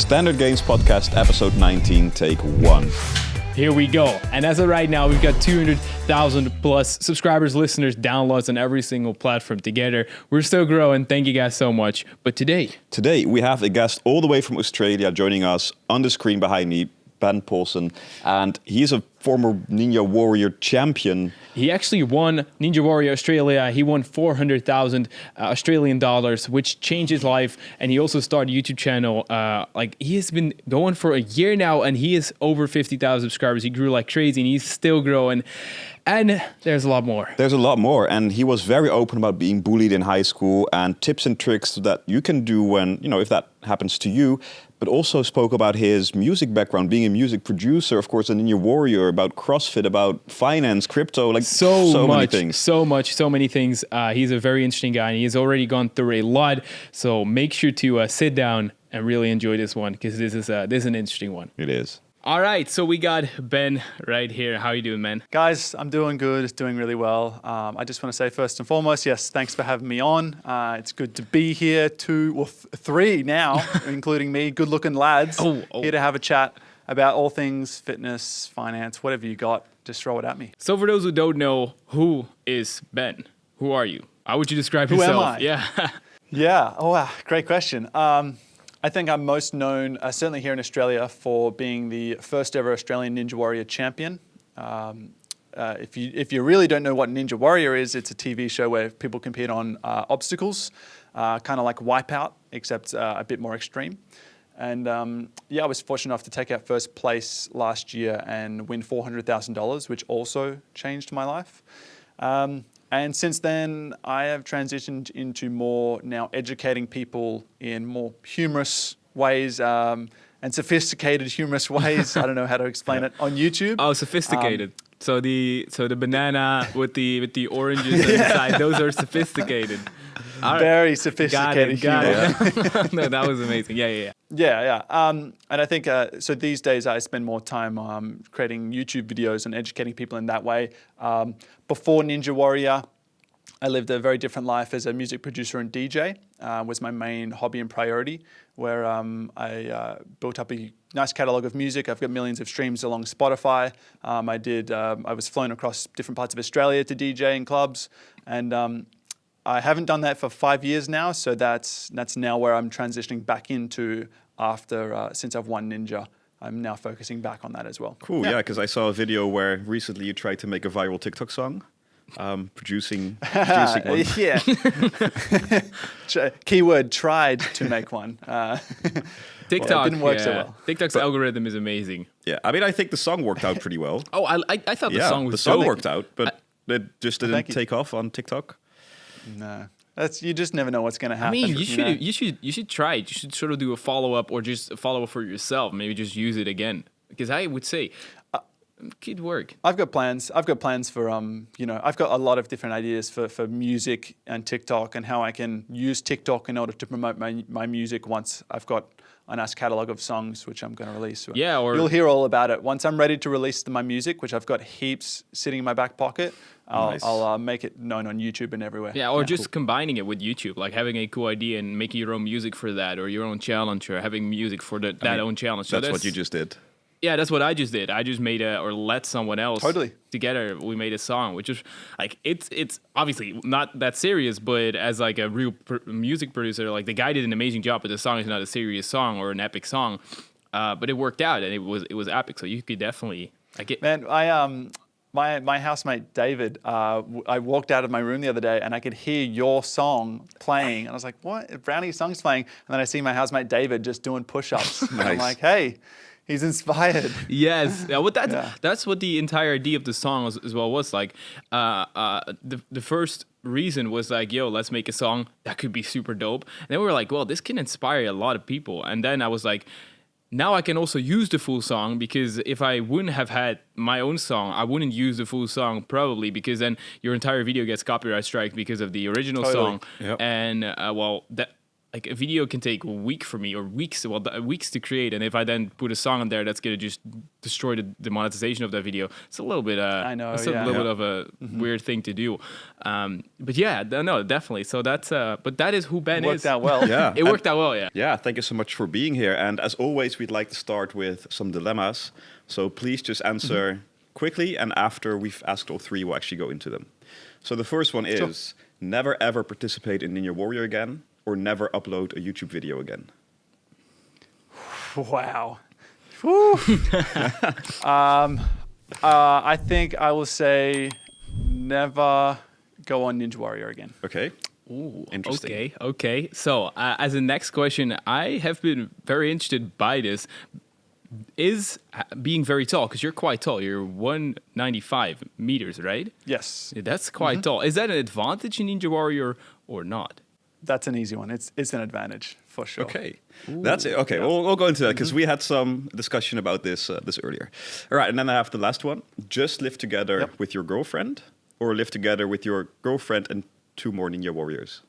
Standard Games Podcast, episode 19, take 1. Here we go. And as of right now, we've got 200,000 plus subscribers, listeners, downloads on every single platform together. We're still growing. Thank you guys so much. But today we have a guest all the way from Australia joining us on the screen behind me, Ben Polson, and he's a former Ninja Warrior champion. He actually won Ninja Warrior Australia. He won 400,000 Australian dollars, which changed his life. And he also started a YouTube channel. He has been going for a year now, and he is over 50,000 subscribers. He grew like crazy, and he's still growing. And there's a lot more. There's a lot more. And he was very open about being bullied in high school and tips and tricks that you can do when, if that happens to you. But also spoke about his music background, being a music producer, of course, a Ninja Warrior, about CrossFit, about finance, crypto, so many things. So many things. He's a very interesting guy, and he's already gone through a lot. So make sure to sit down and really enjoy this one, because this is an interesting one. It is. All right, so we got Ben right here. How are you doing, man? Guys, I'm doing good. It's doing really well. I just want to say first and foremost, yes, thanks for having me on. It's good to be here. Three now, including me, good-looking lads, here to have a chat about all things fitness, finance, whatever you got. Just throw it at me. So for those who don't know, who is Ben? Who are you? How would you describe yourself? Who am I? Yeah. Yeah. Oh, wow. Great question. I think I'm most known, certainly here in Australia, for being the first ever Australian Ninja Warrior champion. If you really don't know what Ninja Warrior is, it's a TV show where people compete on obstacles, kind of like Wipeout, except a bit more extreme. And I was fortunate enough to take out first place last year and win $400,000, which also changed my life. And since then, I have transitioned into more now educating people in more humorous ways and sophisticated humorous ways. I don't know how to explain it on YouTube. Oh, sophisticated. So the banana with the oranges inside, those are sophisticated. Very sophisticated Got it. No, that was amazing. Yeah. And I think, so these days I spend more time creating YouTube videos and educating people in that way. Before Ninja Warrior, I lived a very different life as a music producer and DJ, was my main hobby and priority, where I built up a nice catalog of music. I've got millions of streams along Spotify. I was flown across different parts of Australia to DJ in clubs, and I haven't done that for 5 years now, so that's now where I'm transitioning back into since I've won Ninja. I'm now focusing back on that as well. Cool, yeah, because I saw a video where recently you tried to make a viral TikTok song, producing one. Yeah. Keyword, tried to make one. TikTok didn't work so well. TikTok's algorithm is amazing. Yeah, I mean, I think the song worked out pretty well. Oh, I thought the song was the song dope. worked out, but it just didn't take off on TikTok. No. You just never know what's going to happen. I mean, you should try it. You should sort of do a follow-up or just a follow-up for yourself. Maybe just use it again. Because I would say, could work. I've got plans for, I've got a lot of different ideas for music and TikTok and how I can use TikTok in order to promote my music once I've got a nice catalog of songs, which I'm going to release. Yeah, or you'll hear all about it. Once I'm ready to release my music, which I've got heaps sitting in my back pocket, I'll make it known on YouTube and everywhere. Yeah, or just combining it with YouTube, like having a cool idea and making your own music for that, or your own challenge, or having music for that own challenge. So that's what you just did. Yeah, that's what I just did. I just made let someone else together. We made a song, which is like it's obviously not that serious, but as like a real music producer, like the guy did an amazing job. But the song is not a serious song or an epic song, but it worked out and it was epic. So you could definitely Man, my housemate David, I walked out of my room the other day and I could hear your song playing, and I was like, "What? Brownie's song's playing?" And then I see my housemate David just doing push-ups. Nice. And I'm like, "Hey." He's inspired. Yes, yeah, well, that's what the entire idea of the song as well was. Like, the first reason was like, yo, let's make a song that could be super dope. And then we were like, well, this can inspire a lot of people. And then I was like, now I can also use the full song, because if I wouldn't have had my own song, I wouldn't use the full song probably, because then your entire video gets copyright strike because of the original song. Yep. And like a video can take a week for me or weeks to create, and if I then put a song on there, that's gonna just destroy the monetization of that video. It's a little bit I know, it's a little bit of a weird thing to do. But yeah, no, definitely. So that's but that is who Ben is. Worked out well. Yeah. It worked out well, yeah. Yeah, thank you so much for being here. And as always, we'd like to start with some dilemmas. So please just answer quickly, and after we've asked all three, we'll actually go into them. So the first one is never ever participate in Ninja Warrior again, or never upload a YouTube video again. Wow. I think I will say never go on Ninja Warrior again. Okay. Ooh, Interesting. Okay. So as a next question, I have been very interested by this. Is being very tall, because you're quite tall. You're 195 meters, right? Yes. Yeah, that's quite tall. Is that an advantage in Ninja Warrior or not? That's an easy one. It's an advantage for sure. Okay, that's it. Okay, we'll go into that because we had some discussion about this earlier. All right, and then I have the last one. Just live together with your girlfriend, or live together with your girlfriend and 2 more Ninja Warriors.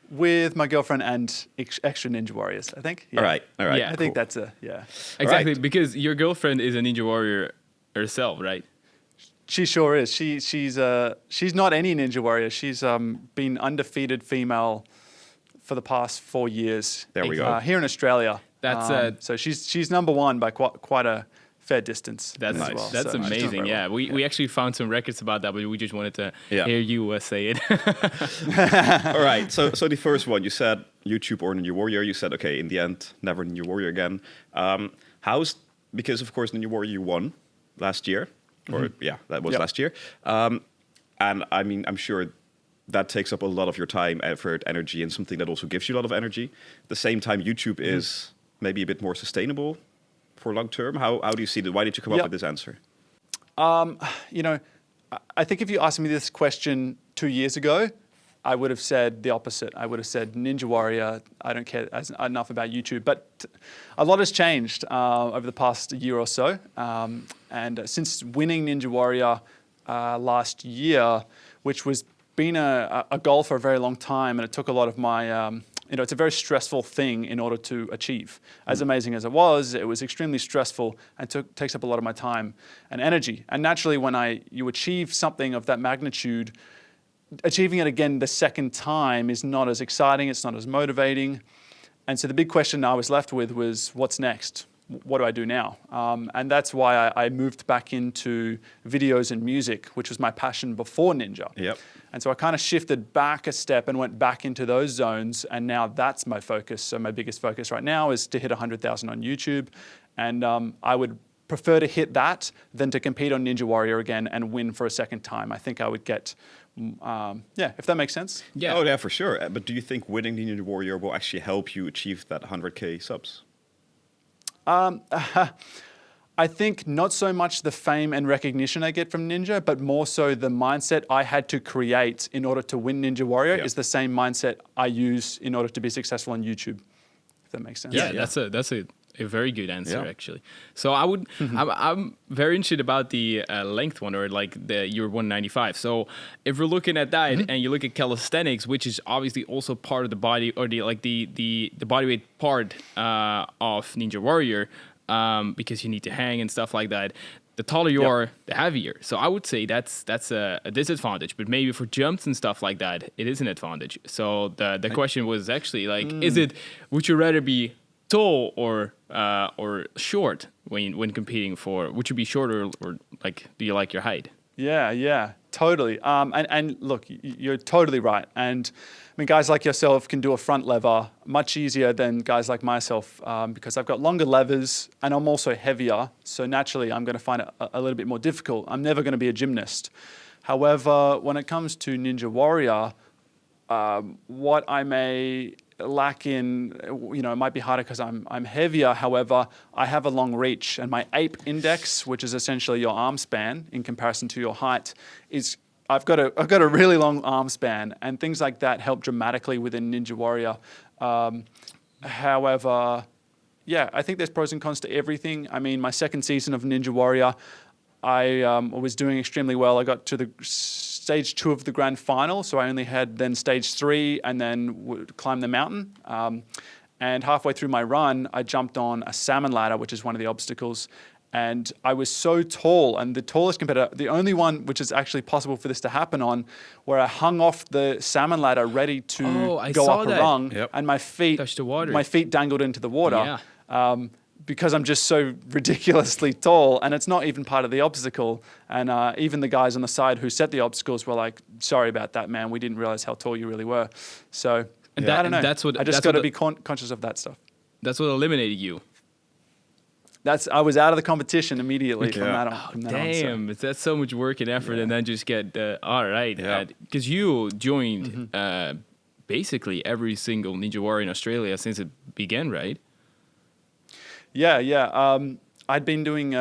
With my girlfriend and extra Ninja Warriors, I think. Yeah. All right. Yeah. I think cool. that's Exactly, Right. because your girlfriend is a Ninja Warrior herself, right? She sure is. She's not any Ninja Warrior. She's been undefeated female for the past 4 years. There we go. Here in Australia. That's so she's number one by quite a fair distance. That's as well. that's So she's doing amazing. very Yeah, well. we actually found some records about that, but we just wanted to hear you say it. All right. So the first one, you said YouTube or Ninja Warrior. You said, okay, in the end, never Ninja Warrior again. Because of course Ninja Warrior won last year, or that was last year. And I mean, I'm sure that takes up a lot of your time, effort, energy, and something that also gives you a lot of energy. At the same time, YouTube is maybe a bit more sustainable for long term. How do you see that? Why did you come up with this answer? I think if you asked me this question 2 years ago, I would have said the opposite. I would have said Ninja Warrior. I don't care enough about YouTube. But a lot has changed over the past year or so. And since winning Ninja Warrior last year, which was been a goal for a very long time, and it took a lot of my it's a very stressful thing in order to achieve. As amazing as it was extremely stressful and takes up a lot of my time and energy. And naturally, when you achieve something of that magnitude, achieving it again the second time is not as exciting, it's not as motivating. And so the big question I was left with was, what's next? What do I do now? And that's why I moved back into videos and music, which was my passion before Ninja. Yep. And so I kind of shifted back a step and went back into those zones, and now that's my focus. So my biggest focus right now is to hit 100,000 on YouTube, and I would prefer to hit that than to compete on Ninja Warrior again and win for a second time. I think I would get, if that makes sense. Yeah. Oh, yeah, for sure. But do you think winning the Ninja Warrior will actually help you achieve that 100K subs? I think not so much the fame and recognition I get from Ninja, but more so the mindset I had to create in order to win Ninja Warrior is the same mindset I use in order to be successful on YouTube. If that makes sense. Yeah, that's a very good answer actually. So I would, I'm very interested about the length one, or like your 195. So if we're looking at that and you look at calisthenics, which is obviously also part of the body, or the bodyweight part of Ninja Warrior, because you need to hang and stuff like that. The taller you are, the heavier. So I would say that's a disadvantage. But maybe for jumps and stuff like that, it is an advantage. So the question was actually like, would you rather be tall or short when competing for? Would you be shorter or like, do you like your height? Yeah, totally. And look, you're totally right. And I mean, guys like yourself can do a front lever much easier than guys like myself because I've got longer levers and I'm also heavier. So naturally, I'm going to find it a little bit more difficult. I'm never going to be a gymnast. However, when it comes to Ninja Warrior, what I may lack in, it might be harder because I'm heavier. However, I have a long reach, and my ape index, which is essentially your arm span in comparison to your height, is I've got a really long arm span, and things like that help dramatically within Ninja Warrior. However, I think there's pros and cons to everything. I mean, my second season of Ninja Warrior, I was doing extremely well. I got to the stage 2 of the grand final. So I only had then stage 3 and then would climb the mountain. And halfway through my run, I jumped on a salmon ladder, which is one of the obstacles. And I was so tall, and the tallest competitor, the only one which is actually possible for this to happen on, where I hung off the salmon ladder ready to go up a rung, and my feet touched the water. My feet dangled into the water. Because I'm just so ridiculously tall, and it's not even part of the obstacle. And even the guys on the side who set the obstacles were like, "Sorry about that, man. We didn't realize how tall you really were." So I don't know. I just got to be conscious of that stuff. That's what eliminated you. I was out of the competition immediately from that on. Damn, that's so much work and effort, and then just get all right. Because you joined basically every single Ninja Warrior in Australia since it began, right? Yeah. I'd been doing.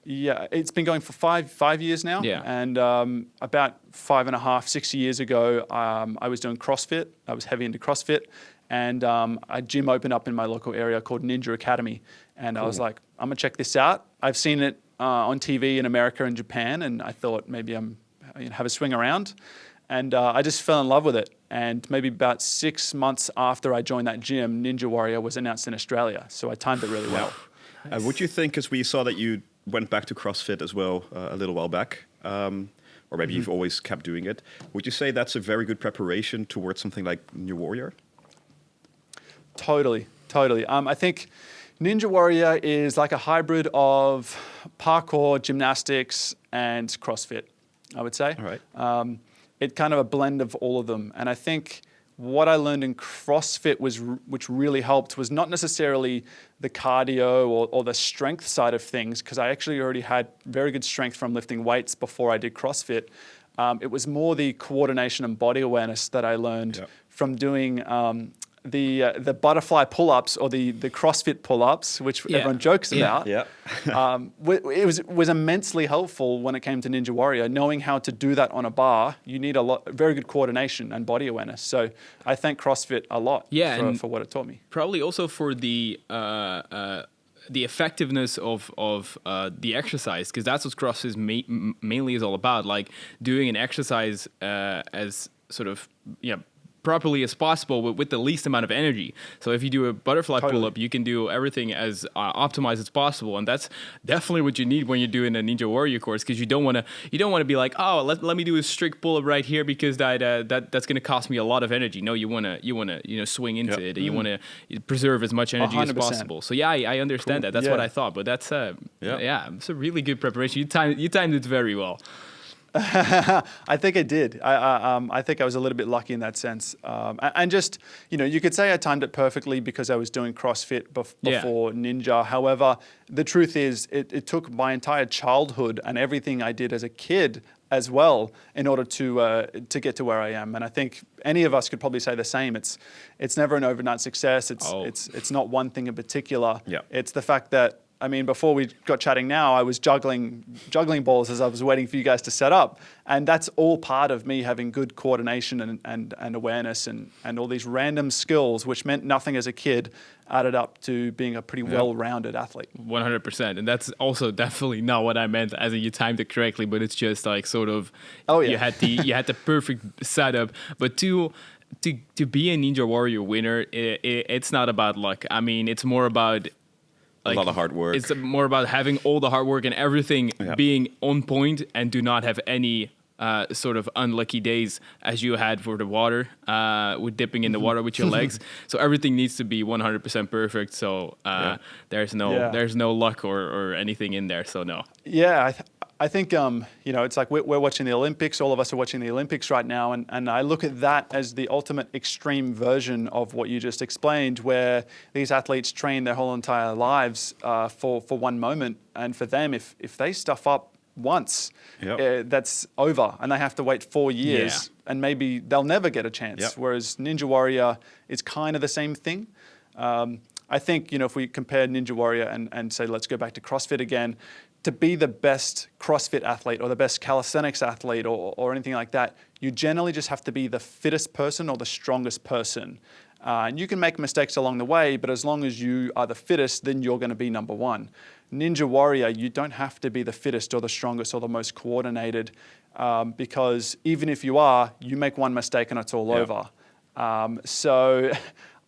It's been going for five years now. Yeah. And about 5.5, 6 years ago, I was doing CrossFit. I was heavy into CrossFit. And a gym opened up in my local area called Ninja Academy. And I was like, I'm going to check this out. I've seen it on TV in America and Japan. And I thought maybe have a swing around. And I just fell in love with it. And maybe about 6 months after I joined that gym, Ninja Warrior was announced in Australia. So I timed it really well. Nice. Would you think, because we saw that you went back to CrossFit as well a little while back, or maybe you've always kept doing it, would you say that's a very good preparation towards something like Ninja Warrior? Totally. I think Ninja Warrior is like a hybrid of parkour, gymnastics, and CrossFit, I would say. All right. It's kind of a blend of all of them. And I think what I learned in CrossFit which really helped was not necessarily the cardio or the strength side of things, because I actually already had very good strength from lifting weights before I did CrossFit. It was more the coordination and body awareness that I learned from doing the butterfly pull-ups or the CrossFit pull-ups, which everyone jokes about. It was immensely helpful when it came to Ninja Warrior. Knowing how to do that on a bar, you need very good coordination and body awareness. So I thank CrossFit a lot for what it taught me. Probably also for the effectiveness of the exercise, because that's what CrossFit mainly is all about, like doing an exercise as sort of properly as possible with the least amount of energy. So if you do a butterfly pull-up, you can do everything as optimized as possible, and that's definitely what you need when you're doing a Ninja Warrior course, because you don't want to be like, oh, let me do a strict pull-up right here because that's going to cost me a lot of energy. No, you want to swing into it. You want to preserve as much energy 100%. as possible. So I understand that. That's what I thought, but that's it's a really good preparation. You timed it very well. I think I did. I think I was a little bit lucky in that sense. And just, you could say I timed it perfectly because I was doing CrossFit before Ninja. However, the truth is it took my entire childhood and everything I did as a kid as well in order to get to where I am. And I think any of us could probably say the same. It's never an overnight success. It's not one thing in particular. Yeah. It's the fact that, before we got chatting now, I was juggling balls as I was waiting for you guys to set up. And that's all part of me having good coordination and awareness and all these random skills, which meant nothing as a kid, added up to being a pretty well-rounded athlete. 100%. And that's also definitely not what I meant, as in you timed it correctly, but it's just like sort of, you had the perfect setup. But to be a Ninja Warrior winner, it's not about luck. It's more about a lot of hard work. It's more about having all the hard work and everything being on point, and do not have any sort of unlucky days as you had for the water, with dipping in the water with your legs. So everything needs to be 100% perfect. So there's no luck or anything in there. So no. Yeah, I think it's like we're watching the Olympics. All of us are watching the Olympics right now, and I look at that as the ultimate extreme version of what you just explained, where these athletes train their whole entire lives for one moment, and for them, if they stuff up once, that's over, and they have to wait 4 years, and maybe they'll never get a chance. Whereas Ninja Warrior is kind of the same thing. I think if we compare Ninja Warrior and say let's go back to CrossFit again. To be the best CrossFit athlete or the best calisthenics athlete or anything like that, you generally just have to be the fittest person or the strongest person. And you can make mistakes along the way, but as long as you are the fittest, then you're going to be number one. Ninja Warrior, you don't have to be the fittest or the strongest or the most coordinated. because even if you are, you make one mistake and it's all over. So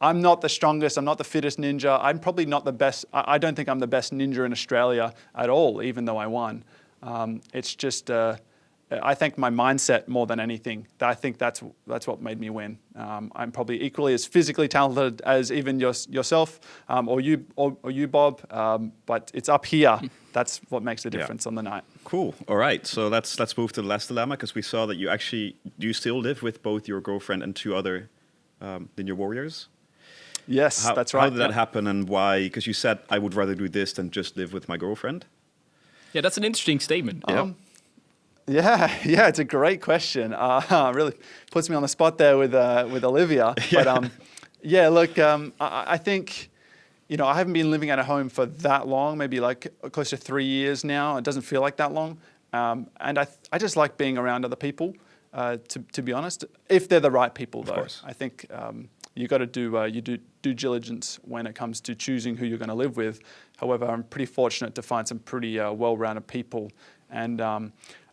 I'm not the strongest, I'm not the fittest ninja. I'm probably not the best. I don't think I'm the best ninja in Australia at all, even though I won. It's just, I think my mindset more than anything. I think that's what made me win. I'm probably equally as physically talented as even yourself or you, Bob. But it's up here. That's what makes the difference on the night. Cool. All right. So let's move to the last dilemma, because we saw that you still live with both your girlfriend and 2 other Ninja Warriors. Yes, that's right. How did that happen, and why? Because you said, I would rather do this than just live with my girlfriend. Yeah, that's an interesting statement. Yeah, it's a great question. Really puts me on the spot there with Olivia. But look, I think, I haven't been living at home for that long, maybe like close to 3 years now. It doesn't feel like that long. And I just like being around other people, to be honest, if they're the right people, though. Of course. I think you got to do due diligence when it comes to choosing who you're going to live with. However, I'm pretty fortunate to find some pretty well-rounded people. And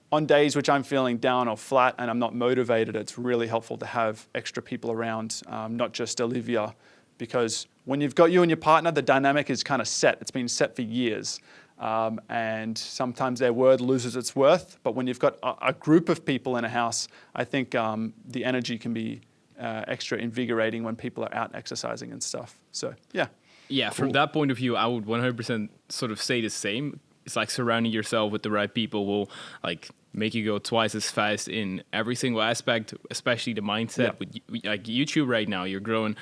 on days which I'm feeling down or flat and I'm not motivated, it's really helpful to have extra people around, not just Olivia, because when you've got you and your partner, the dynamic is kind of set. It's been set for years. And sometimes their word loses its worth. But when you've got a group of people in a house, I think the energy can be extra invigorating when people are out exercising and stuff. So, yeah. Yeah, from that point of view, I would 100% sort of say the same. It's like surrounding yourself with the right people will like make you go twice as fast in every single aspect, especially the mindset. With like YouTube right now, you're growing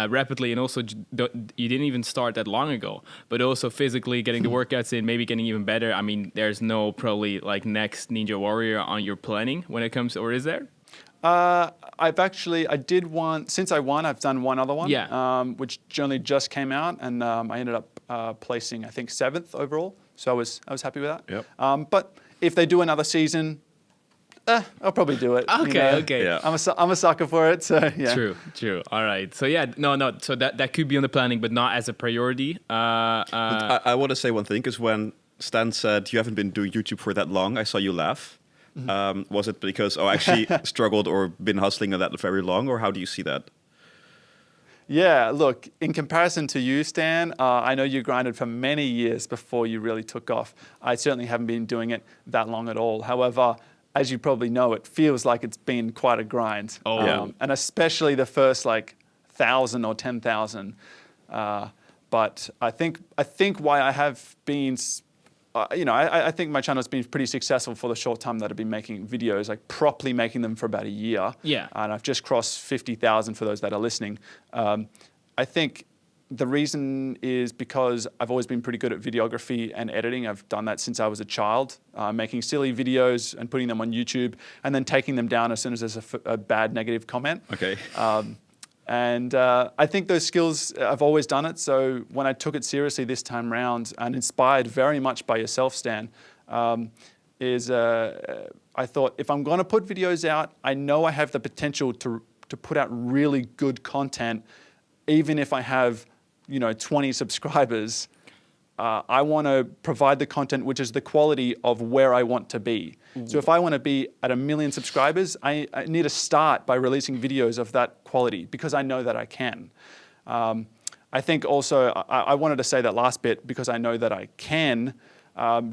rapidly, and also you didn't even start that long ago. But also physically getting the workouts in, maybe getting even better. I mean, there's no probably like next Ninja Warrior on your planning when it comes, or is there? I did one, since I won, I've done one other one, which only just came out, and I ended up placing, I think, 7th overall. So I was happy with that. Yep. But if they do another season, I'll probably do it. Okay. Yeah. I'm a sucker for it. So yeah. True. All right. So yeah, no. So that could be on the planning, but not as a priority. But I want to say one thing, because when Stan said you haven't been doing YouTube for that long, I saw you laugh. Was it because I actually struggled or been hustling at that very long, or how do you see that? Yeah, look, in comparison to you, Stan, I know you grinded for many years before you really took off. I certainly haven't been doing it that long at all. However, as you probably know, it feels like it's been quite a grind. And especially the first 1,000 or 10,000. But I think why I have been, I think my channel's been pretty successful for the short time that I've been making videos, like properly making them for about a year. Yeah. And I've just crossed 50,000 for those that are listening. I think the reason is because I've always been pretty good at videography and editing. I've done that since I was a child, making silly videos and putting them on YouTube and then taking them down as soon as there's a bad negative comment. Okay. And I think those skills, I've always done it. So when I took it seriously this time round, and inspired very much by yourself, Stan, I thought, if I'm going to put videos out, I know I have the potential to put out really good content, even if I have 20 subscribers. I want to provide the content which is the quality of where I want to be. So if I want to be at 1 million subscribers, I need to start by releasing videos of that quality, because I know that I can. I think also, I wanted to say that last bit because I know that I can,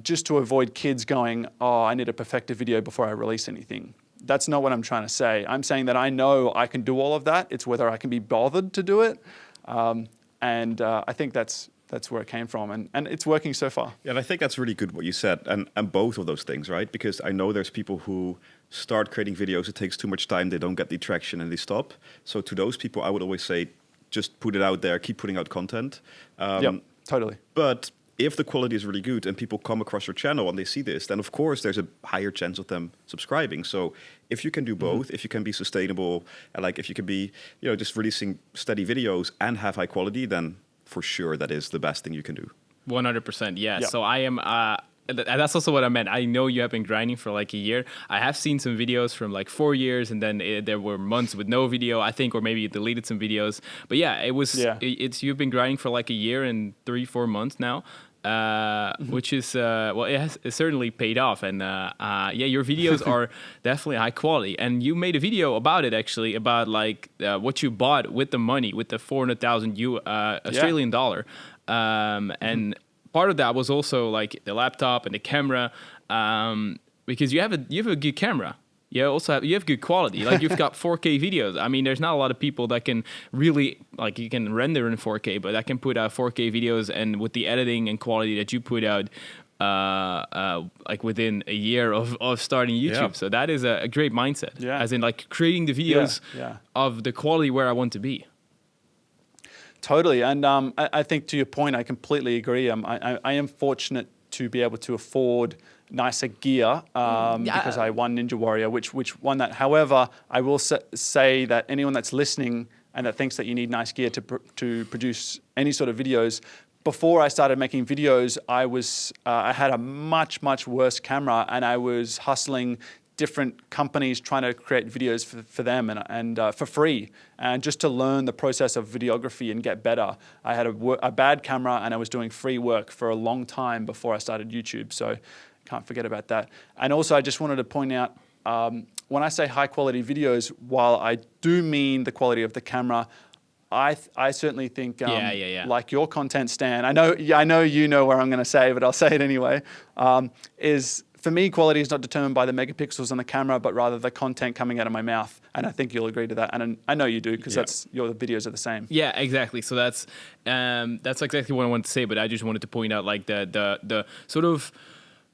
just to avoid kids going, I need to perfect a video before I release anything. That's not what I'm trying to say. I'm saying that I know I can do all of that. It's whether I can be bothered to do it. And I think that's where it came from, and it's working so far. Yeah, and I think that's really good what you said, and both of those things, right? Because I know there's people who start creating videos, it takes too much time, they don't get the traction, and they stop. So to those people, I would always say, just put it out there, keep putting out content. Yep, totally. But if the quality is really good and people come across your channel and they see this, then of course there's a higher chance of them subscribing. So if you can do both, if you can be sustainable, and if you can be, just releasing steady videos and have high quality, then for sure that is the best thing you can do. 100%, yeah. Yep. So I am, and that's also what I meant. I know you have been grinding for a year. I have seen some videos from 4 years, and then there were months with no video, I think, or maybe you deleted some videos. But yeah, it's you've been grinding for a year and 3-4 months now. which is it certainly paid off. And your videos are definitely high quality. And you made a video about it actually, about like what you bought with the money, with the 400,000 Australian dollar. And part of that was also like the laptop and the camera, because you have a good camera. You have good quality. Like you've got 4K videos. I mean, there's not a lot of people that can really, like, you can render in 4K, but that can put out 4K videos, and with the editing and quality that you put out, like within a year of starting YouTube. Yeah. So that is a great mindset. Yeah. As in like creating the videos of the quality where I want to be. Totally. And I think to your point, I completely agree. I am fortunate to be able to afford nicer gear because I won Ninja Warrior, which won that. However, I will say that anyone that's listening and that thinks that you need nice gear to produce any sort of videos, before I started making videos, I had a much worse camera, and I was hustling different companies trying to create videos for them and for free, and just to learn the process of videography and get better. I had a bad camera, and I was doing free work for a long time before I started YouTube. So can't forget about that. And also, I just wanted to point out, when I say high quality videos, while I do mean the quality of the camera, I certainly think, like your content, Stan, I know you know where I'm going to say, but I'll say it anyway, is for me, quality is not determined by the megapixels on the camera, but rather the content coming out of my mouth. And I think you'll agree to that. And I know you do, because your videos are the same. Yeah, exactly. So that's exactly what I wanted to say, but I just wanted to point out like the sort of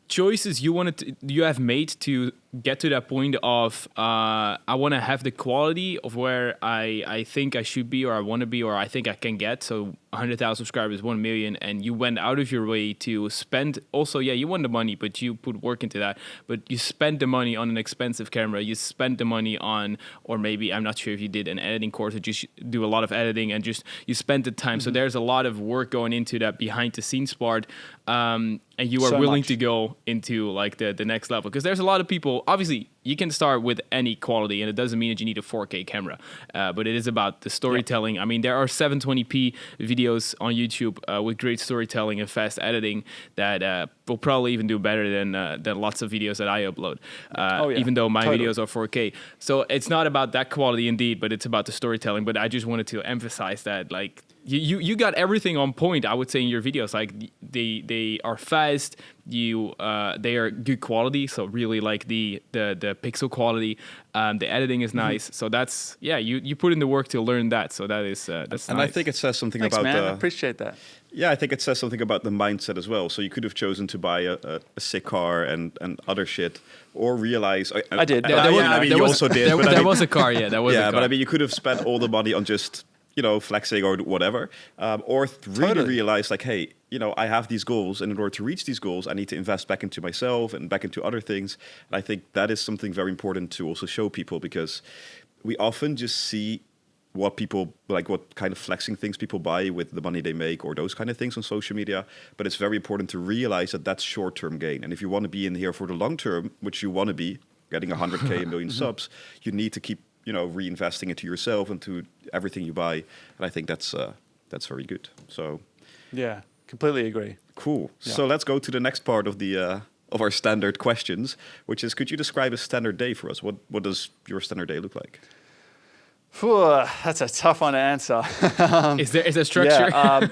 choices you have made to get to that point of I want to have the quality of where I think I should be, or I want to be, or I think I can get. So 100,000 subscribers, 1 million, and you went out of your way to spend. Also, you won the money, but you put work into that. But you spent the money on an expensive camera. You spent the money on, or maybe I'm not sure if you did an editing course, or just do a lot of editing, and just you spent the time. Mm-hmm. So there's a lot of work going into that behind the scenes part, and you are willing to go into like the next level, because there's a lot of people. Obviously, you can start with any quality, and it doesn't mean that you need a 4K camera, but it is about the storytelling. I mean, there are 720p videos on YouTube with great storytelling and fast editing that will probably even do better than lots of videos that I upload, even though my videos are 4K. So it's not about that quality indeed, but it's about the storytelling. But I just wanted to emphasize that, like, you got everything on point, I would say, in your videos. Like they are fast, they are good quality, so really like the pixel quality, the editing is nice. So that's you put in the work to learn that. So that's and nice. I think it says something Thanks, about man. I appreciate that. Yeah, I think it says something about the mindset as well. So you could have chosen to buy a sick car and other shit, or realize I did. You also did. There was a car, that was a car. But I mean, you could have spent all the money on just flexing or whatever, or really realize like, hey, I have these goals, and in order to reach these goals, I need to invest back into myself and back into other things. And I think that is something very important to also show people, because we often just see what people like, what kind of flexing things people buy with the money they make, or those kind of things on social media. But it's very important to realize that that's short-term gain. And if you want to be in here for the long term, which you want to be, getting 100K, a million subs, you need to keep reinvesting into yourself and to everything you buy. And I think that's very good. So yeah, completely agree. Cool. Yeah. So let's go to the next part of the of our standard questions, which is, could you describe a standard day for us? What does your standard day look like? That's a tough one to answer. Is there structure?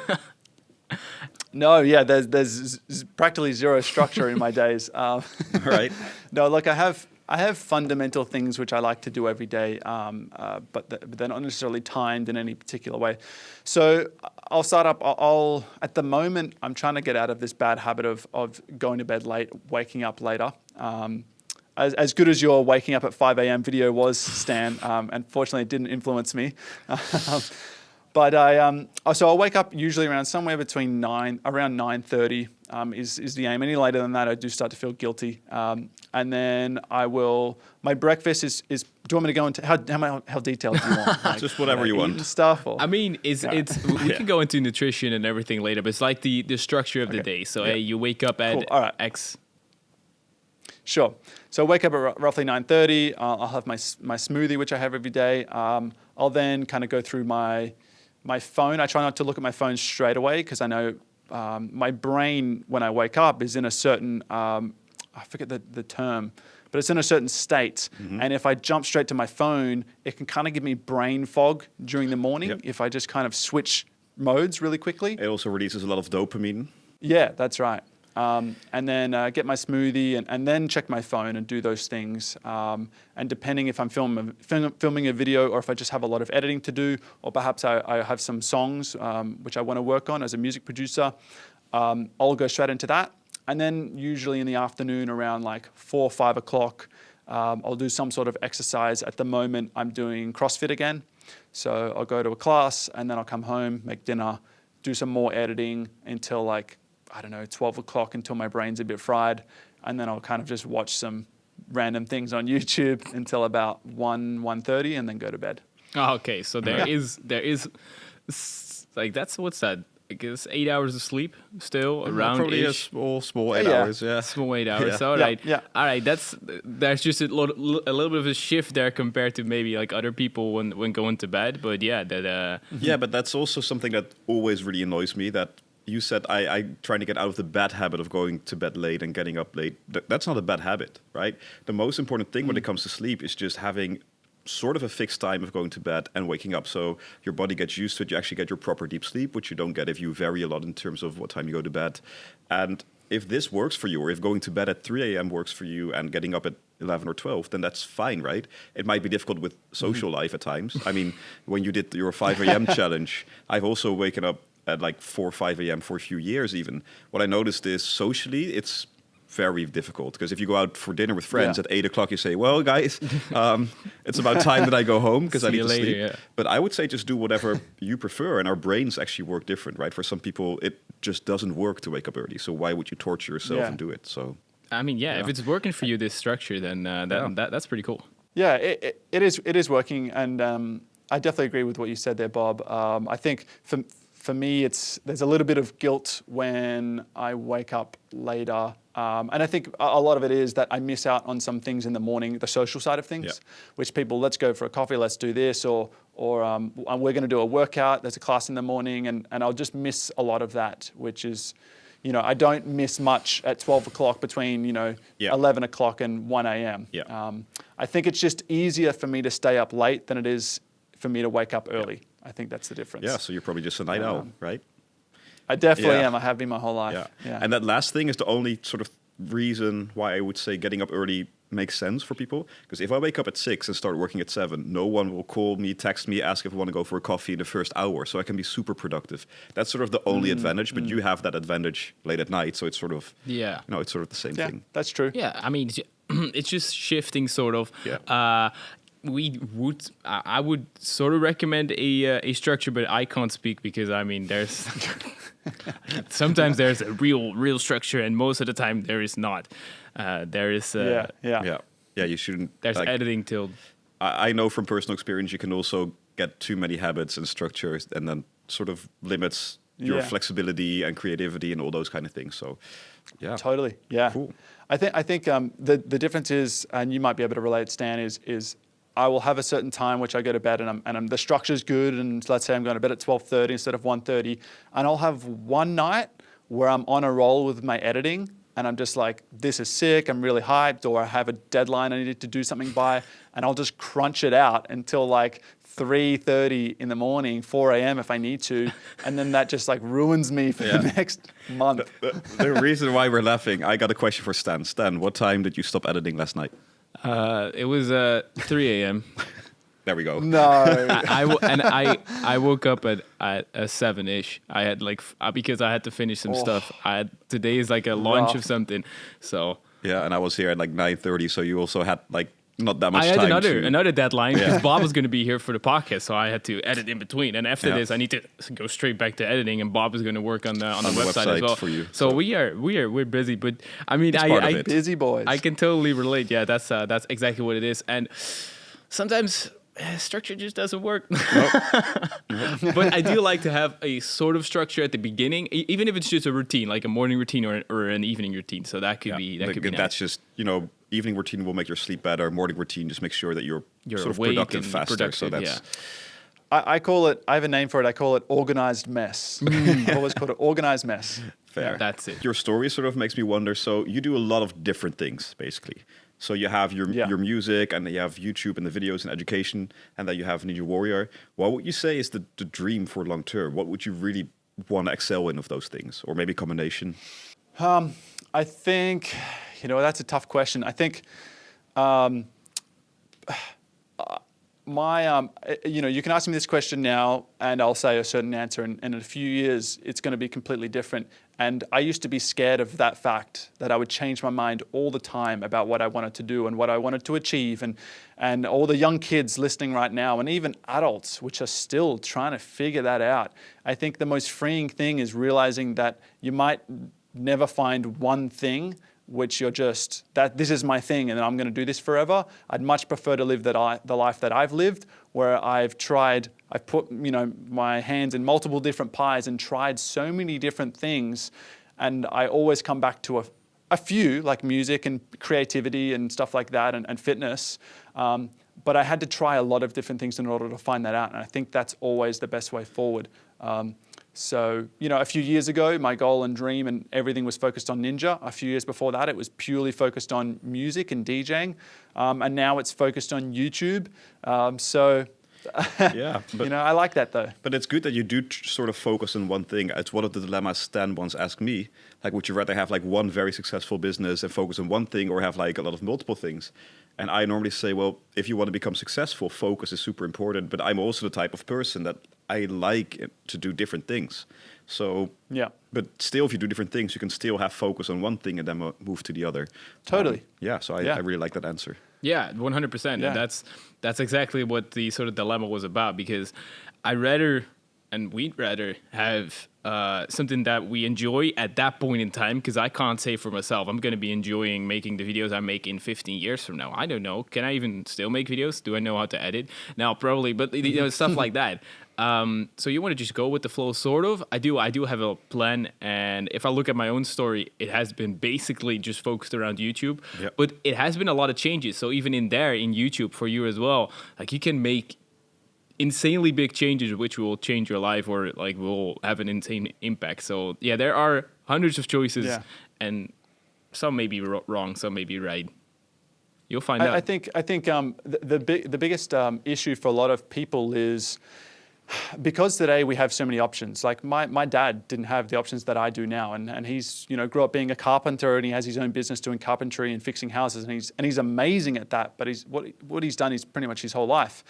No, there's practically zero structure in my days. Right. No, look, I have fundamental things which I like to do every day, but they're not necessarily timed in any particular way. So I'll start up. At the moment, I'm trying to get out of this bad habit of going to bed late, waking up later. As good as your waking up at 5 a.m. video was, Stan, unfortunately it didn't influence me. But so I'll wake up usually around somewhere between around 9:30 is the aim. Any later than that, I do start to feel guilty. And then my breakfast is. Do you want me to go into how detailed do you want? Like, just whatever you want. Stuff. Or? I mean, we can go into nutrition and everything later, but it's like the structure of the day. So hey, you wake up at X. Sure. So I wake up at roughly 9:30. I'll have my smoothie, which I have every day. I'll then kind of go through my phone. I try not to look at my phone straight away, because I know my brain, when I wake up, is in a certain, I forget the term, but it's in a certain state. And if I jump straight to my phone, it can kind of give me brain fog during the morning if I just kind of switch modes really quickly. It also releases a lot of dopamine. Yeah, that's right. And then get my smoothie and then check my phone and do those things. And depending if I'm filming a video or if I just have a lot of editing to do, or perhaps I have some songs which I want to work on as a music producer, I'll go straight into that. And then usually in the afternoon around like 4 or 5 o'clock, I'll do some sort of exercise. At the moment, I'm doing CrossFit again. So I'll go to a class and then I'll come home, make dinner, do some more editing until like, I don't know, 12 o'clock until my brain's a bit fried. And then I'll kind of just watch some random things on YouTube until about 1:30 and then go to bed. Oh, okay, so there is like, that's, what's that? I guess 8 hours of sleep still around. Probably a small 8 hours. Yeah, small 8 hours. Yeah. All right, Yeah. all right. There's just a little bit of a shift there compared to maybe like other people when going to bed. But yeah, that. Yeah, but that's also something that always really annoys me. That you said I trying to get out of the bad habit of going to bed late and getting up late. That's not a bad habit, right? The most important thing when it comes to sleep is just having sort of a fixed time of going to bed and waking up, so your body gets used to it. You actually get your proper deep sleep, which you don't get if you vary a lot in terms of what time you go to bed. And if this works for you, or if going to bed at 3 a.m. works for you and getting up at 11 or 12, then that's fine, right? It might be difficult with social life at times. I mean, when you did your 5 a.m. challenge, I've also waken up at like 4 or 5 a.m. for a few years even. What I noticed is socially, it's very difficult, because if you go out for dinner with friends at 8 o'clock, you say, well, guys, it's about time that I go home because I need to sleep. Yeah. But I would say just do whatever you prefer, and our brains actually work different, right? For some people, it just doesn't work to wake up early, so why would you torture yourself and do it? So, I mean, if it's working for you, this structure, then that's pretty cool. Yeah, it is working, and I definitely agree with what you said there, Bob. I think for me, there's a little bit of guilt when I wake up later. And I think a lot of it is that I miss out on some things in the morning, the social side of things, which people, let's go for a coffee, let's do this, or we're going to do a workout, there's a class in the morning, and I'll just miss a lot of that, which is, I don't miss much at 12 o'clock between, 11 o'clock and 1 a.m. Yeah. I think it's just easier for me to stay up late than it is for me to wake up early. I think that's the difference. Yeah, so you're probably just a night owl, right? I definitely am. I have been my whole life. Yeah. And that last thing is the only sort of reason why I would say getting up early makes sense for people. Because if I wake up at 6 and start working at 7, no one will call me, text me, ask if I want to go for a coffee in the first hour. So I can be super productive. That's sort of the only advantage. But you have that advantage late at night. So it's sort of, it's sort of the same thing. That's true. Yeah, I mean, it's just shifting sort of. Yeah. I would sort of recommend a structure, but I can't speak because, I mean, there's sometimes there's a real structure, and most of the time there is not. There is you shouldn't. There's editing till. I know from personal experience you can also get too many habits and structures, and then sort of limits your flexibility and creativity and all those kind of things. So, totally, yeah. Cool. I think the difference is, and you might be able to relate, Stan, is I will have a certain time which I go to bed, and the structure's good, and let's say I'm going to bed at 12:30 instead of 1:30, and I'll have one night where I'm on a roll with my editing, and I'm just like, this is sick, I'm really hyped, or I have a deadline I need to do something by, and I'll just crunch it out until like 3:30 in the morning, 4 a.m. if I need to, and then that just like ruins me for the next month. The reason why we're laughing, I got a question for Stan. Stan, what time did you stop editing last night? It was 3 a.m. There we go. No. I woke up at 7-ish. I had because I had to finish some stuff. Today is like a launch of something. So yeah, and I was here at like 9:30. So you also had like not that much time. I had another deadline because Bob was going to be here for the podcast, so I had to edit in between. And after this, I need to go straight back to editing, and Bob is going to work on the website as well. For you, so we're busy, but I mean, I busy boys. I can totally relate. Yeah, that's exactly what it is, and sometimes structure just doesn't work. But I do like to have a sort of structure at the beginning, even if it's just a routine, like a morning routine or an evening routine. So that could be nice. That's just evening routine will make your sleep better. Morning routine just makes sure that you're sort of productive faster. So that's I call it, I have a name for it. I call it organized mess. I've always called it organized mess. Fair. Yeah, that's it. Your story sort of makes me wonder. So you do a lot of different things, basically. So you have your music, and you have YouTube and the videos and education, and then you have Ninja Warrior. What would you say is the dream for long term? What would you really want to excel in of those things, or maybe a combination? I think, that's a tough question. I think you can ask me this question now and I'll say a certain answer, and in a few years it's going to be completely different. And I used to be scared of that fact, that I would change my mind all the time about what I wanted to do and what I wanted to achieve. And all the young kids listening right now, and even adults, which are still trying to figure that out. I think the most freeing thing is realizing that you might never find one thing which you're just, that this is my thing and I'm going to do this forever. I'd much prefer to live the life that I've lived, where I've put my hands in multiple different pies and tried so many different things, and I always come back to a few, like music and creativity and stuff like that, and fitness. But I had to try a lot of different things in order to find that out, and I think that's always the best way forward. So, a few years ago, my goal and dream and everything was focused on Ninja. A few years before that, it was purely focused on music and DJing. And now it's focused on YouTube. Yeah, but, I like that though. But it's good that you do sort of focus on one thing. It's one of the dilemmas Stan once asked me. Like, would you rather have like one very successful business and focus on one thing, or have like a lot of multiple things? And I normally say, well, if you want to become successful, focus is super important. But I'm also the type of person that I like to do different things. So, yeah. But still, if you do different things, you can still have focus on one thing and then move to the other. Totally. So I really like that answer. Yeah, 100%. Yeah. And that's exactly what the sort of dilemma was about, because we'd rather have something that we enjoy at that point in time, because I can't say for myself I'm going to be enjoying making the videos I make in 15 years from now. I don't know. Can I even still make videos? Do I know how to edit? Now, probably, but stuff like that. So you want to just go with the flow, sort of. I do have a plan, and if I look at my own story, it has been basically just focused around YouTube. Yep. But it has been a lot of changes. So even in YouTube for you as well, like you can make insanely big changes which will change your life, or like will have an insane impact. So yeah, there are hundreds of choices, and some may be wrong, some may be right. You'll find out. I think the biggest issue for a lot of people is, because today we have so many options. Like my dad didn't have the options that I do now, and he's grew up being a carpenter, and he has his own business doing carpentry and fixing houses, and he's amazing at that. But what he's done is pretty much his whole life.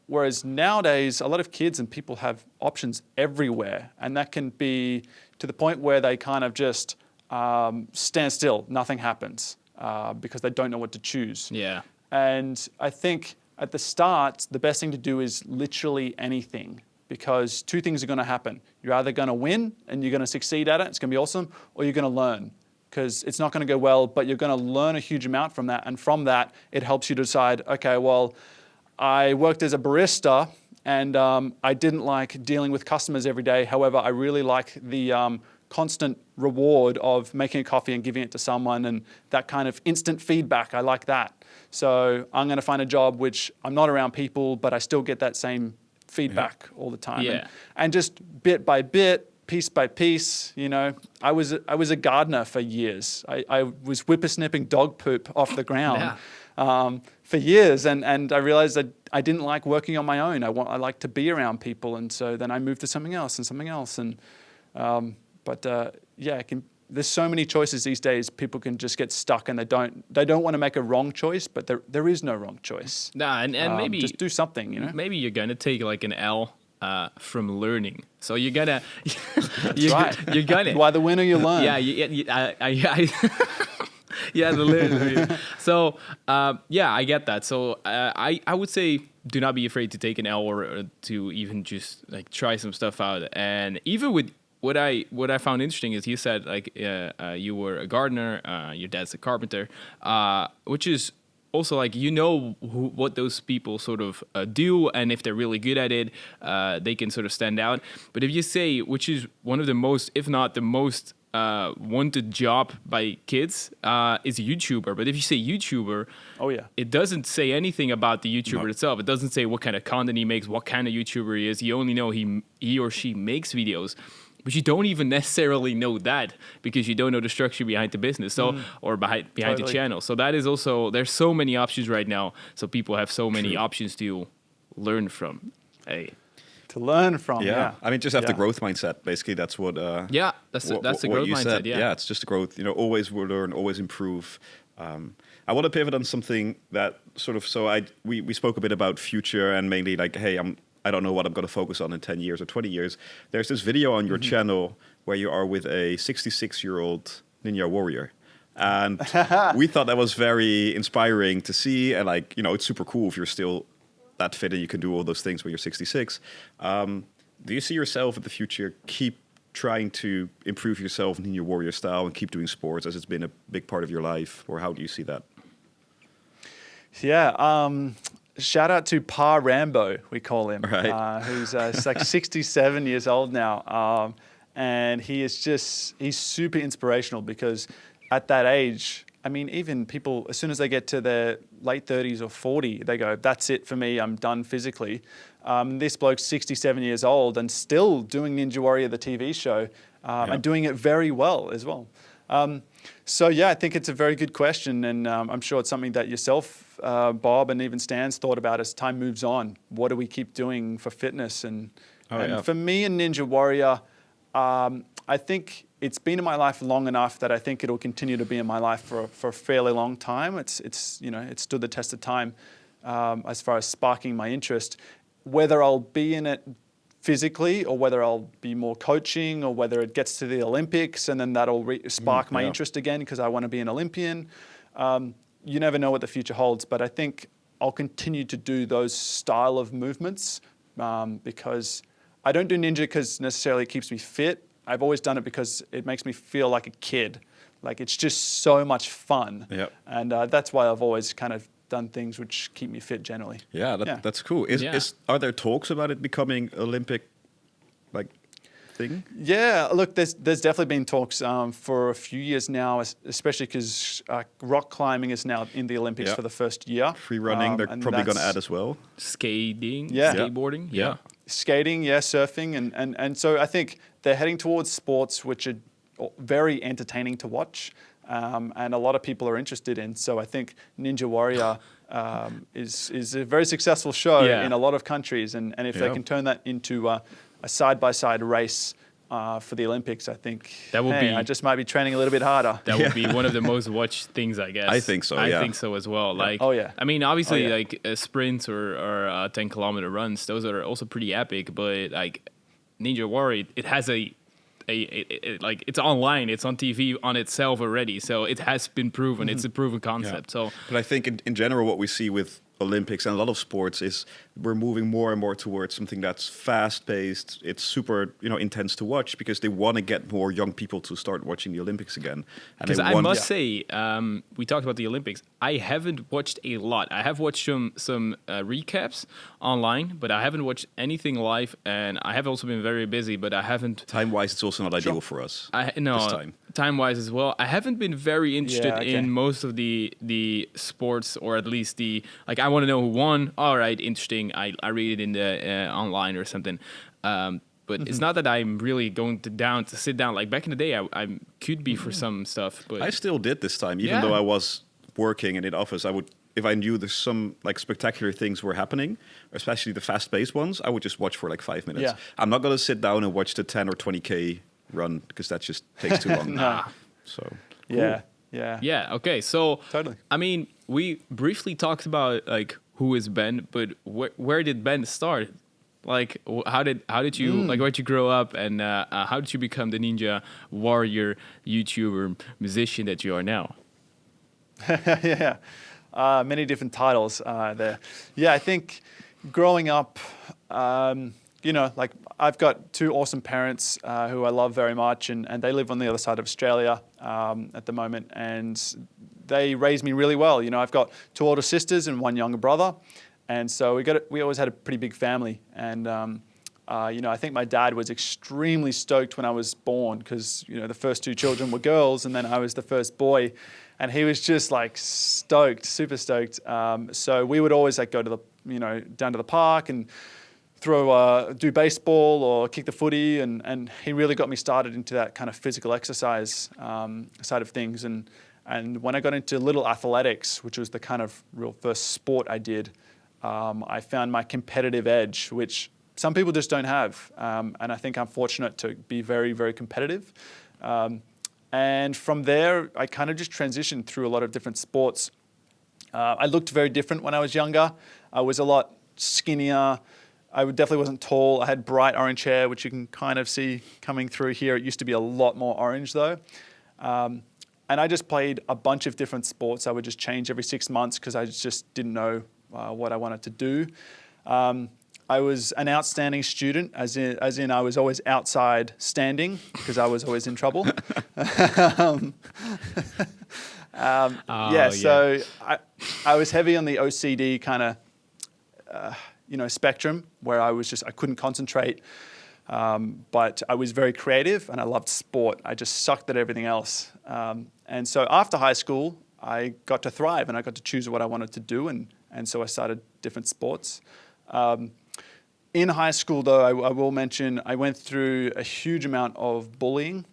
Whereas nowadays, a lot of kids and people have options everywhere, and that can be to the point where they kind of just stand still, nothing happens, because they don't know what to choose. Yeah. And I think at the start, the best thing to do is literally anything, because two things are going to happen. You're either going to win and you're going to succeed at it, it's going to be awesome, or you're going to learn, because it's not going to go well, but you're going to learn a huge amount from that. And from that, it helps you decide, okay, well, I worked as a barista and I didn't like dealing with customers every day. However, I really like the constant reward of making a coffee and giving it to someone, and that kind of instant feedback. I like that. So I'm going to find a job which I'm not around people, but I still get that same feedback all the time. Yeah. And just bit by bit, piece by piece, I was a gardener for years. I was whippersnipping dog poop off the ground for years, and I realized that I didn't like working on my own. I like to be around people, and so then I moved to something else, and there's so many choices these days. People can just get stuck, and they don't want to make a wrong choice, but there is no wrong choice. Nah, and maybe just do something, Maybe you're gonna take like an L from learning. So you're gonna you're gonna why the winner you learn. Yeah, the learn. So I get that. So I would say do not be afraid to take an L, or to even just like try some stuff out. And even with what I found interesting is you said like you were a gardener, your dad's a carpenter, which is also like what those people sort of do, and if they're really good at it, they can sort of stand out. But if you say, which is one of the most, if not the most wanted job by kids is a YouTuber. But if you say YouTuber, it doesn't say anything about the YouTuber itself. It doesn't say what kind of content he makes, what kind of YouTuber he is. You only know he or she makes videos. But you don't even necessarily know that because you don't know the structure behind the business, or behind the channel. So that is also, there's so many options right now. So people have so many options to learn from. To learn from, I mean, just have the growth mindset. Basically, that's what. That's the growth mindset. Said. Yeah, it's just a growth. Always learn, always improve. I want to pivot on something that sort of. So we spoke a bit about future and mainly like, hey, I don't know what I'm going to focus on in 10 years or 20 years. There's this video on your channel where you are with a 66-year-old ninja warrior. And we thought that was very inspiring to see. And like, it's super cool if you're still that fit and you can do all those things when you're 66. Do you see yourself in the future keep trying to improve yourself in your warrior style and keep doing sports as it's been a big part of your life? Or how do you see that? Yeah, shout out to Pa Rambo, we call him, who's like 67 years old now. And he's super inspirational because at that age, I mean, even people, as soon as they get to their late 30s or 40, they go, that's it for me, I'm done physically. This bloke's 67 years old and still doing Ninja Warrior, the TV show, and doing it very well as well. So yeah, I think it's a very good question, and I'm sure it's something that yourself, Bob, and even Stan's thought about as time moves on. What do we keep doing for fitness? And for me in Ninja Warrior, I think it's been in my life long enough that I think it'll continue to be in my life for a fairly long time. It's stood the test of time as far as sparking my interest. Whether I'll be in it physically or whether I'll be more coaching or whether it gets to the Olympics and then that'll spark my interest again because I want to be an Olympian. You never know what the future holds, but I think I'll continue to do those style of movements because I don't do ninja because necessarily it keeps me fit. I've always done it because it makes me feel like a kid. Like it's just so much fun. Yep. And that's why I've always kind of done things which keep me fit generally. That's cool. Are there talks about it becoming Olympic thing? Yeah, look, there's definitely been talks for a few years now, especially because rock climbing is now in the Olympics for the first year. Free running, they're probably going to add as well. Skating, skateboarding, skating, surfing, and so I think they're heading towards sports which are very entertaining to watch, and a lot of people are interested in. So I think Ninja Warrior is a very successful show in a lot of countries, and if they can turn that into a side-by-side race for the Olympics, I think that would be. I just might be training a little bit harder. That would be one of the most watched things, I guess. I think so. I think so as well. Like, I mean, obviously, like sprints or 10-kilometer runs, those are also pretty epic. But like Ninja Warrior, it has like it's online, it's on TV on itself already, so it has been proven. It's a proven concept. So, but I think in general, what we see with Olympics and a lot of sports is we're moving more and more towards something that's fast-paced. It's super, intense to watch because they want to get more young people to start watching the Olympics again. Because I must say, we talked about the Olympics. I haven't watched a lot. I have watched some recaps online, but I haven't watched anything live. And I have also been very busy, but I haven't. Time-wise, it's also not ideal for us. Time-wise as well. I haven't been very interested in most of the sports, or at least I want to know who won. All right, interesting. I read it in the online or something. But it's not that I'm really going to sit down. Like back in the day, I could be for some stuff. But I still did this time, even though I was working in the office. I would, if I knew there's some spectacular things were happening, especially the fast-paced ones, I would just watch for 5 minutes. Yeah. I'm not going to sit down and watch the 10 or 20K run because that just takes too long. So cool. Yeah. Okay. So totally. I mean, we briefly talked about who is Ben, but where did Ben start? Like, how did you where'd you grow up, and how did you become the Ninja Warrior YouTuber musician that you are now? Many different titles there. Yeah, I think growing up, I've got two awesome parents who I love very much, and they live on the other side of Australia at the moment, and they raised me really well. I've got two older sisters and one younger brother, and so we always had a pretty big family, and I think my dad was extremely stoked when I was born because, the first two children were girls and then I was the first boy. And he was just like stoked, super stoked. So we would always like go to down to the park and do baseball or kick the footy. And he really got me started into that kind of physical exercise side of things. And when I got into little athletics, which was the kind of real first sport I did, I found my competitive edge, which some people just don't have. And I think I'm fortunate to be very, very competitive. And from there, I kind of just transitioned through a lot of different sports. I looked very different when I was younger. I was a lot skinnier. I definitely wasn't tall. I had bright orange hair, which you can kind of see coming through here. It used to be a lot more orange though. And I just played a bunch of different sports. I would just change every 6 months because I just didn't know what I wanted to do. I was an outstanding student, as in I was always outside standing because I was always in trouble. So I was heavy on the OCD kind of spectrum where I couldn't concentrate, but I was very creative and I loved sport. I just sucked at everything else. And so after high school, I got to thrive and I got to choose what I wanted to do, and so I started different sports. In high school, though, I will mention I went through a huge amount of bullying,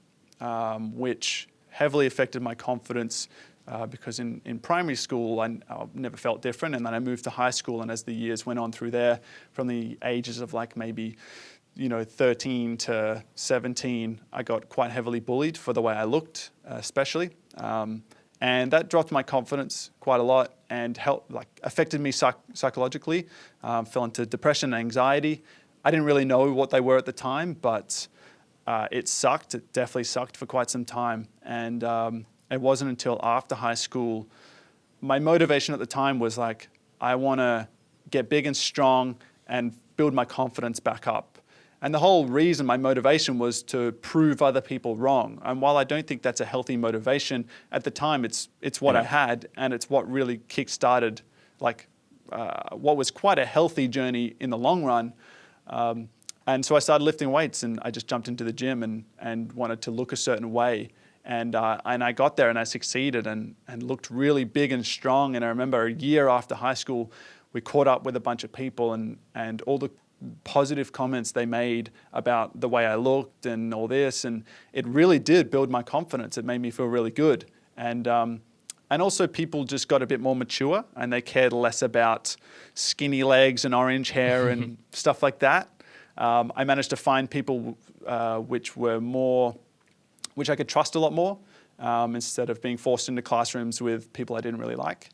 which heavily affected my confidence because in primary school, I never felt different. And then I moved to high school, and as the years went on through there, from the ages of like maybe 13 to 17, I got quite heavily bullied for the way I looked, especially. And that dropped my confidence quite a lot and affected me psychologically. Fell into depression and anxiety. I didn't really know what they were at the time, but it sucked. It definitely sucked for quite some time. And it wasn't until after high school, my motivation at the time was like, I want to get big and strong and build my confidence back up. And the whole reason, my motivation was to prove other people wrong. And while I don't think that's a healthy motivation, at the time it's what I had, and it's what really kick-started what was quite a healthy journey in the long run. And so I started lifting weights, and I just jumped into the gym and wanted to look a certain way. And I got there and I succeeded and looked really big and strong. And I remember a year after high school, we caught up with a bunch of people and all the positive comments they made about the way I looked and all this, and it really did build my confidence. It made me feel really good, and also people just got a bit more mature and they cared less about skinny legs and orange hair and stuff like that. I managed to find people which I could trust a lot more, instead of being forced into classrooms with people I didn't really like.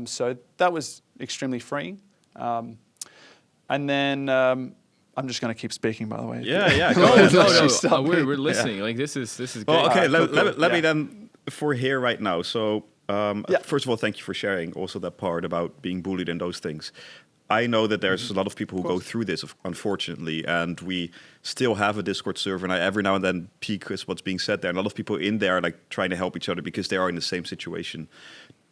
So that was extremely freeing. And then I'm just going to keep speaking, by the way. Yeah. Go ahead. No. We're listening. Yeah. Like this is great. Well, okay. Let me then, for here right now. So first of all, thank you for sharing also that part about being bullied and those things. I know that there's a lot of people who go through this, unfortunately, and we still have a Discord server, and I every now and then peek with what's being said there. And a lot of people in there are like trying to help each other because they are in the same situation.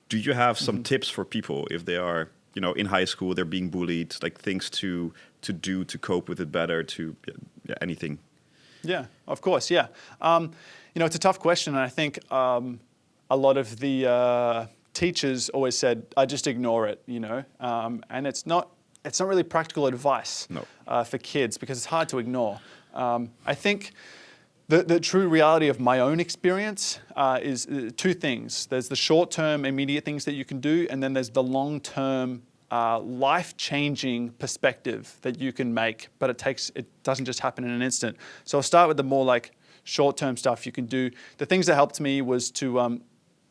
Do you have some tips for people if they are, in high school, they're being bullied, like things to do to cope with it better, anything? Yeah, of course, yeah. It's a tough question, and I think a lot of the teachers always said, I just ignore it, and it's not really practical advice for kids because it's hard to ignore. I think the true reality of my own experience is two things. There's the short-term, immediate things that you can do, and then there's the long-term, life-changing perspective that you can make, but it doesn't just happen in an instant. So I'll start with the more like short-term stuff you can do. The things that helped me was to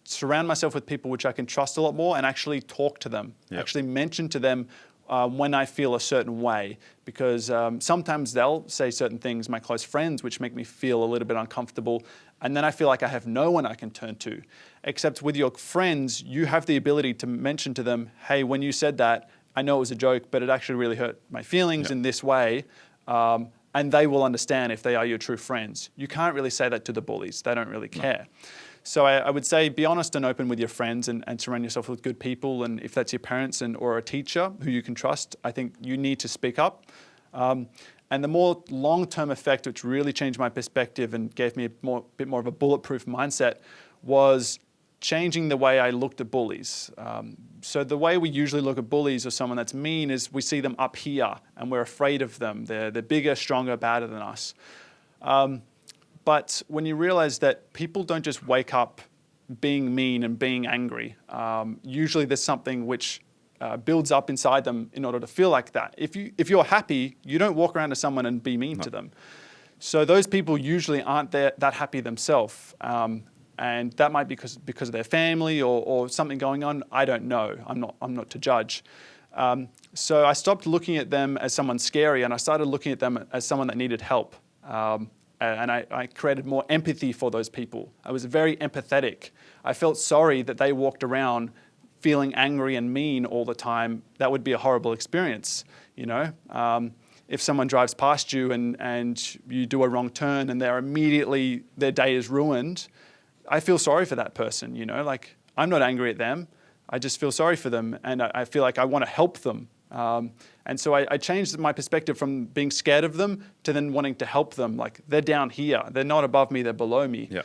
surround myself with people which I can trust a lot more and actually talk to them, actually mention to them when I feel a certain way, because sometimes they'll say certain things, my close friends, which make me feel a little bit uncomfortable, and then I feel like I have no one I can turn to. Except with your friends, you have the ability to mention to them, hey, when you said that, I know it was a joke, but it actually really hurt my feelings in this way, and they will understand if they are your true friends. You can't really say that to the bullies. They don't really care. So I would say be honest and open with your friends and surround yourself with good people. And if that's your parents or a teacher who you can trust, I think you need to speak up. And the more long-term effect, which really changed my perspective and gave me a bit more of a bulletproof mindset, was changing the way I looked at bullies. So the way we usually look at bullies or someone that's mean is we see them up here and we're afraid of them. They're bigger, stronger, badder than us. But when you realize that people don't just wake up being mean and being angry, usually there's something which builds up inside them in order to feel like that. If you're happy, you don't walk around to someone and be mean to them. So those people usually aren't that happy themselves. And that might be because of their family or something going on. I don't know. I'm not to judge. So I stopped looking at them as someone scary, and I started looking at them as someone that needed help. And I created more empathy for those people. I was very empathetic. I felt sorry that they walked around feeling angry and mean all the time. That would be a horrible experience, you know. If someone drives past you and you do a wrong turn and their day is ruined, I feel sorry for that person, you know. Like, I'm not angry at them. I just feel sorry for them, and I feel like I want to help them. And so I changed my perspective from being scared of them to then wanting to help them. Like, they're down here. They're not above me. They're below me. Yeah.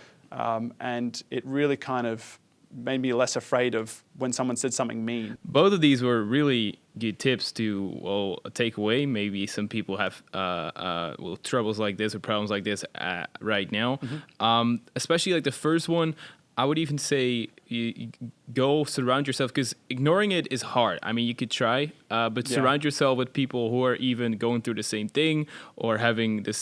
And it really kind of made me less afraid of when someone said something mean. Both of these were really good tips to take away. Maybe some people have troubles like this or problems like this right now. Mm-hmm. Especially like the first one, I would even say you go surround yourself, because ignoring it is hard. I mean, you could try, but surround yourself with people who are even going through the same thing or having the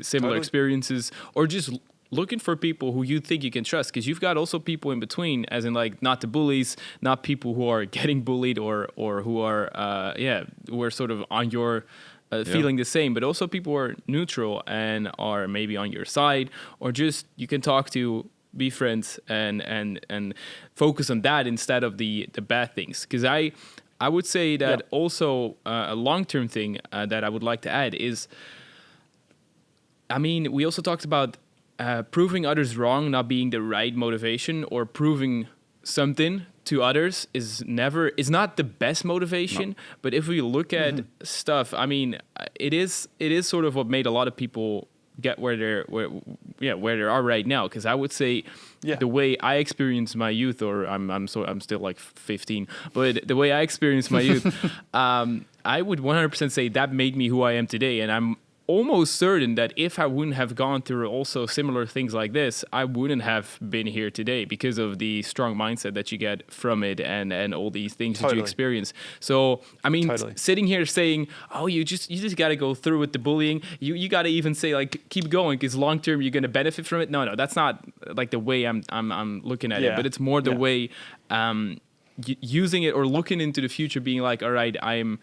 similar experiences, or just looking for people who you think you can trust, because you've got also people in between, as in like not the bullies, not people who are getting bullied or who are who are sort of on your feeling the same, but also people who are neutral and are maybe on your side, or just you can talk to, be friends, and focus on that instead of the bad things. Because I would say that also a long-term thing that I would like to add is, I mean, we also talked about proving others wrong not being the right motivation, or proving something to others is not the best motivation. No. But if we look at stuff, I mean, it is sort of what made a lot of people get where they are right now. Because I would say the way I experienced my youth, or I'm still like 15, but the way I experienced my youth, I would 100% say that made me who I am today. And I'm almost certain that if I wouldn't have gone through also similar things like this, I wouldn't have been here today, because of the strong mindset that you get from it and all these things that you experience. So, I mean, sitting here saying, oh, you just got to go through with the bullying. You got to even say, like, keep going, because long term you're going to benefit from it. No, that's not like the way I'm looking at it, but it's more the way using it, or looking into the future, being like, all right, I'm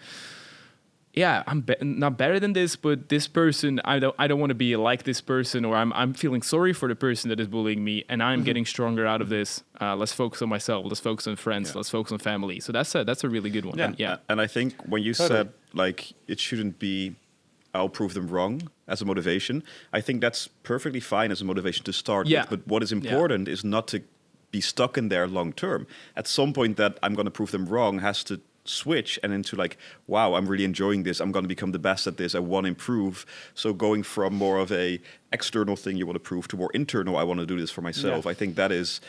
not better than this, but this person, I don't want to be like this person, or I'm feeling sorry for the person that is bullying me, and I'm getting stronger out of this. Let's focus on myself. Let's focus on friends. Let's focus on family. So that's a really good one. And I think when you said, like, it shouldn't be, I'll prove them wrong as a motivation, I think that's perfectly fine as a motivation to start with. But what is important is not to be stuck in there long term. At some point, that I'm going to prove them wrong has to switch and into like, wow, I'm really enjoying this. I'm going to become the best at this. I want to improve. So going from more of a external thing you want to prove to more internal, I want to do this for myself. I think that is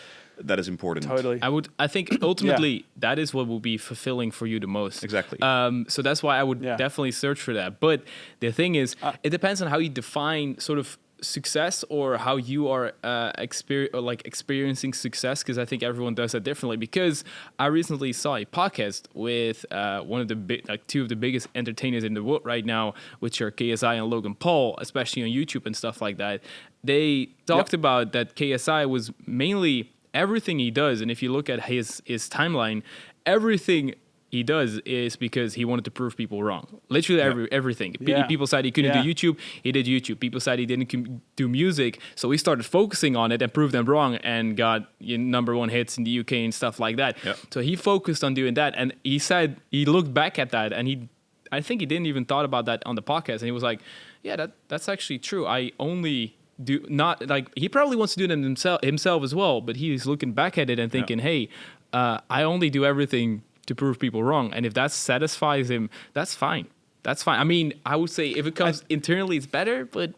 important. Totally. I think ultimately that is what will be fulfilling for you the most. Exactly. So that's why I would definitely search for that. But the thing is, it depends on how you define sort of success, or how you are experiencing success, because I think everyone does that differently. Because I recently saw a podcast with one of the two of the biggest entertainers in the world right now, which are KSI and Logan Paul, especially on YouTube and stuff like that. They talked about that KSI was mainly everything he does, and if you look at his timeline, everything he does is because he wanted to prove people wrong. Literally everything. People said he couldn't do YouTube, he did YouTube. People said he didn't do music, so he started focusing on it and proved them wrong, and got #1 hits in the UK and stuff like that. So he focused on doing that, and he said he looked back at that, and I think he didn't even thought about that on the podcast, and he was like, that's actually true. I only do not, like, he probably wants to do them himself as well, but he's looking back at it and thinking, hey, I only do everything to prove people wrong, and if that satisfies him, that's fine. that's fine. I mean, I would say if it comes internally, it's better, but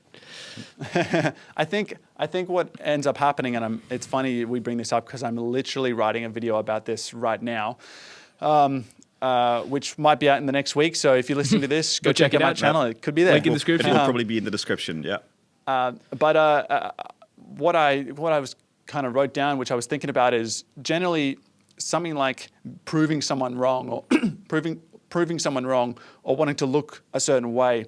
I think what ends up happening, and it's funny we bring this up because I'm literally writing a video about this right now, which might be out in the next week. So if you're listening to this, go check out my channel. It could be there. Link in the description. It will probably be in the description. Yeah. But what I was kind of wrote down, which I was thinking about, is generally something like proving someone wrong or proving someone wrong or wanting to look a certain way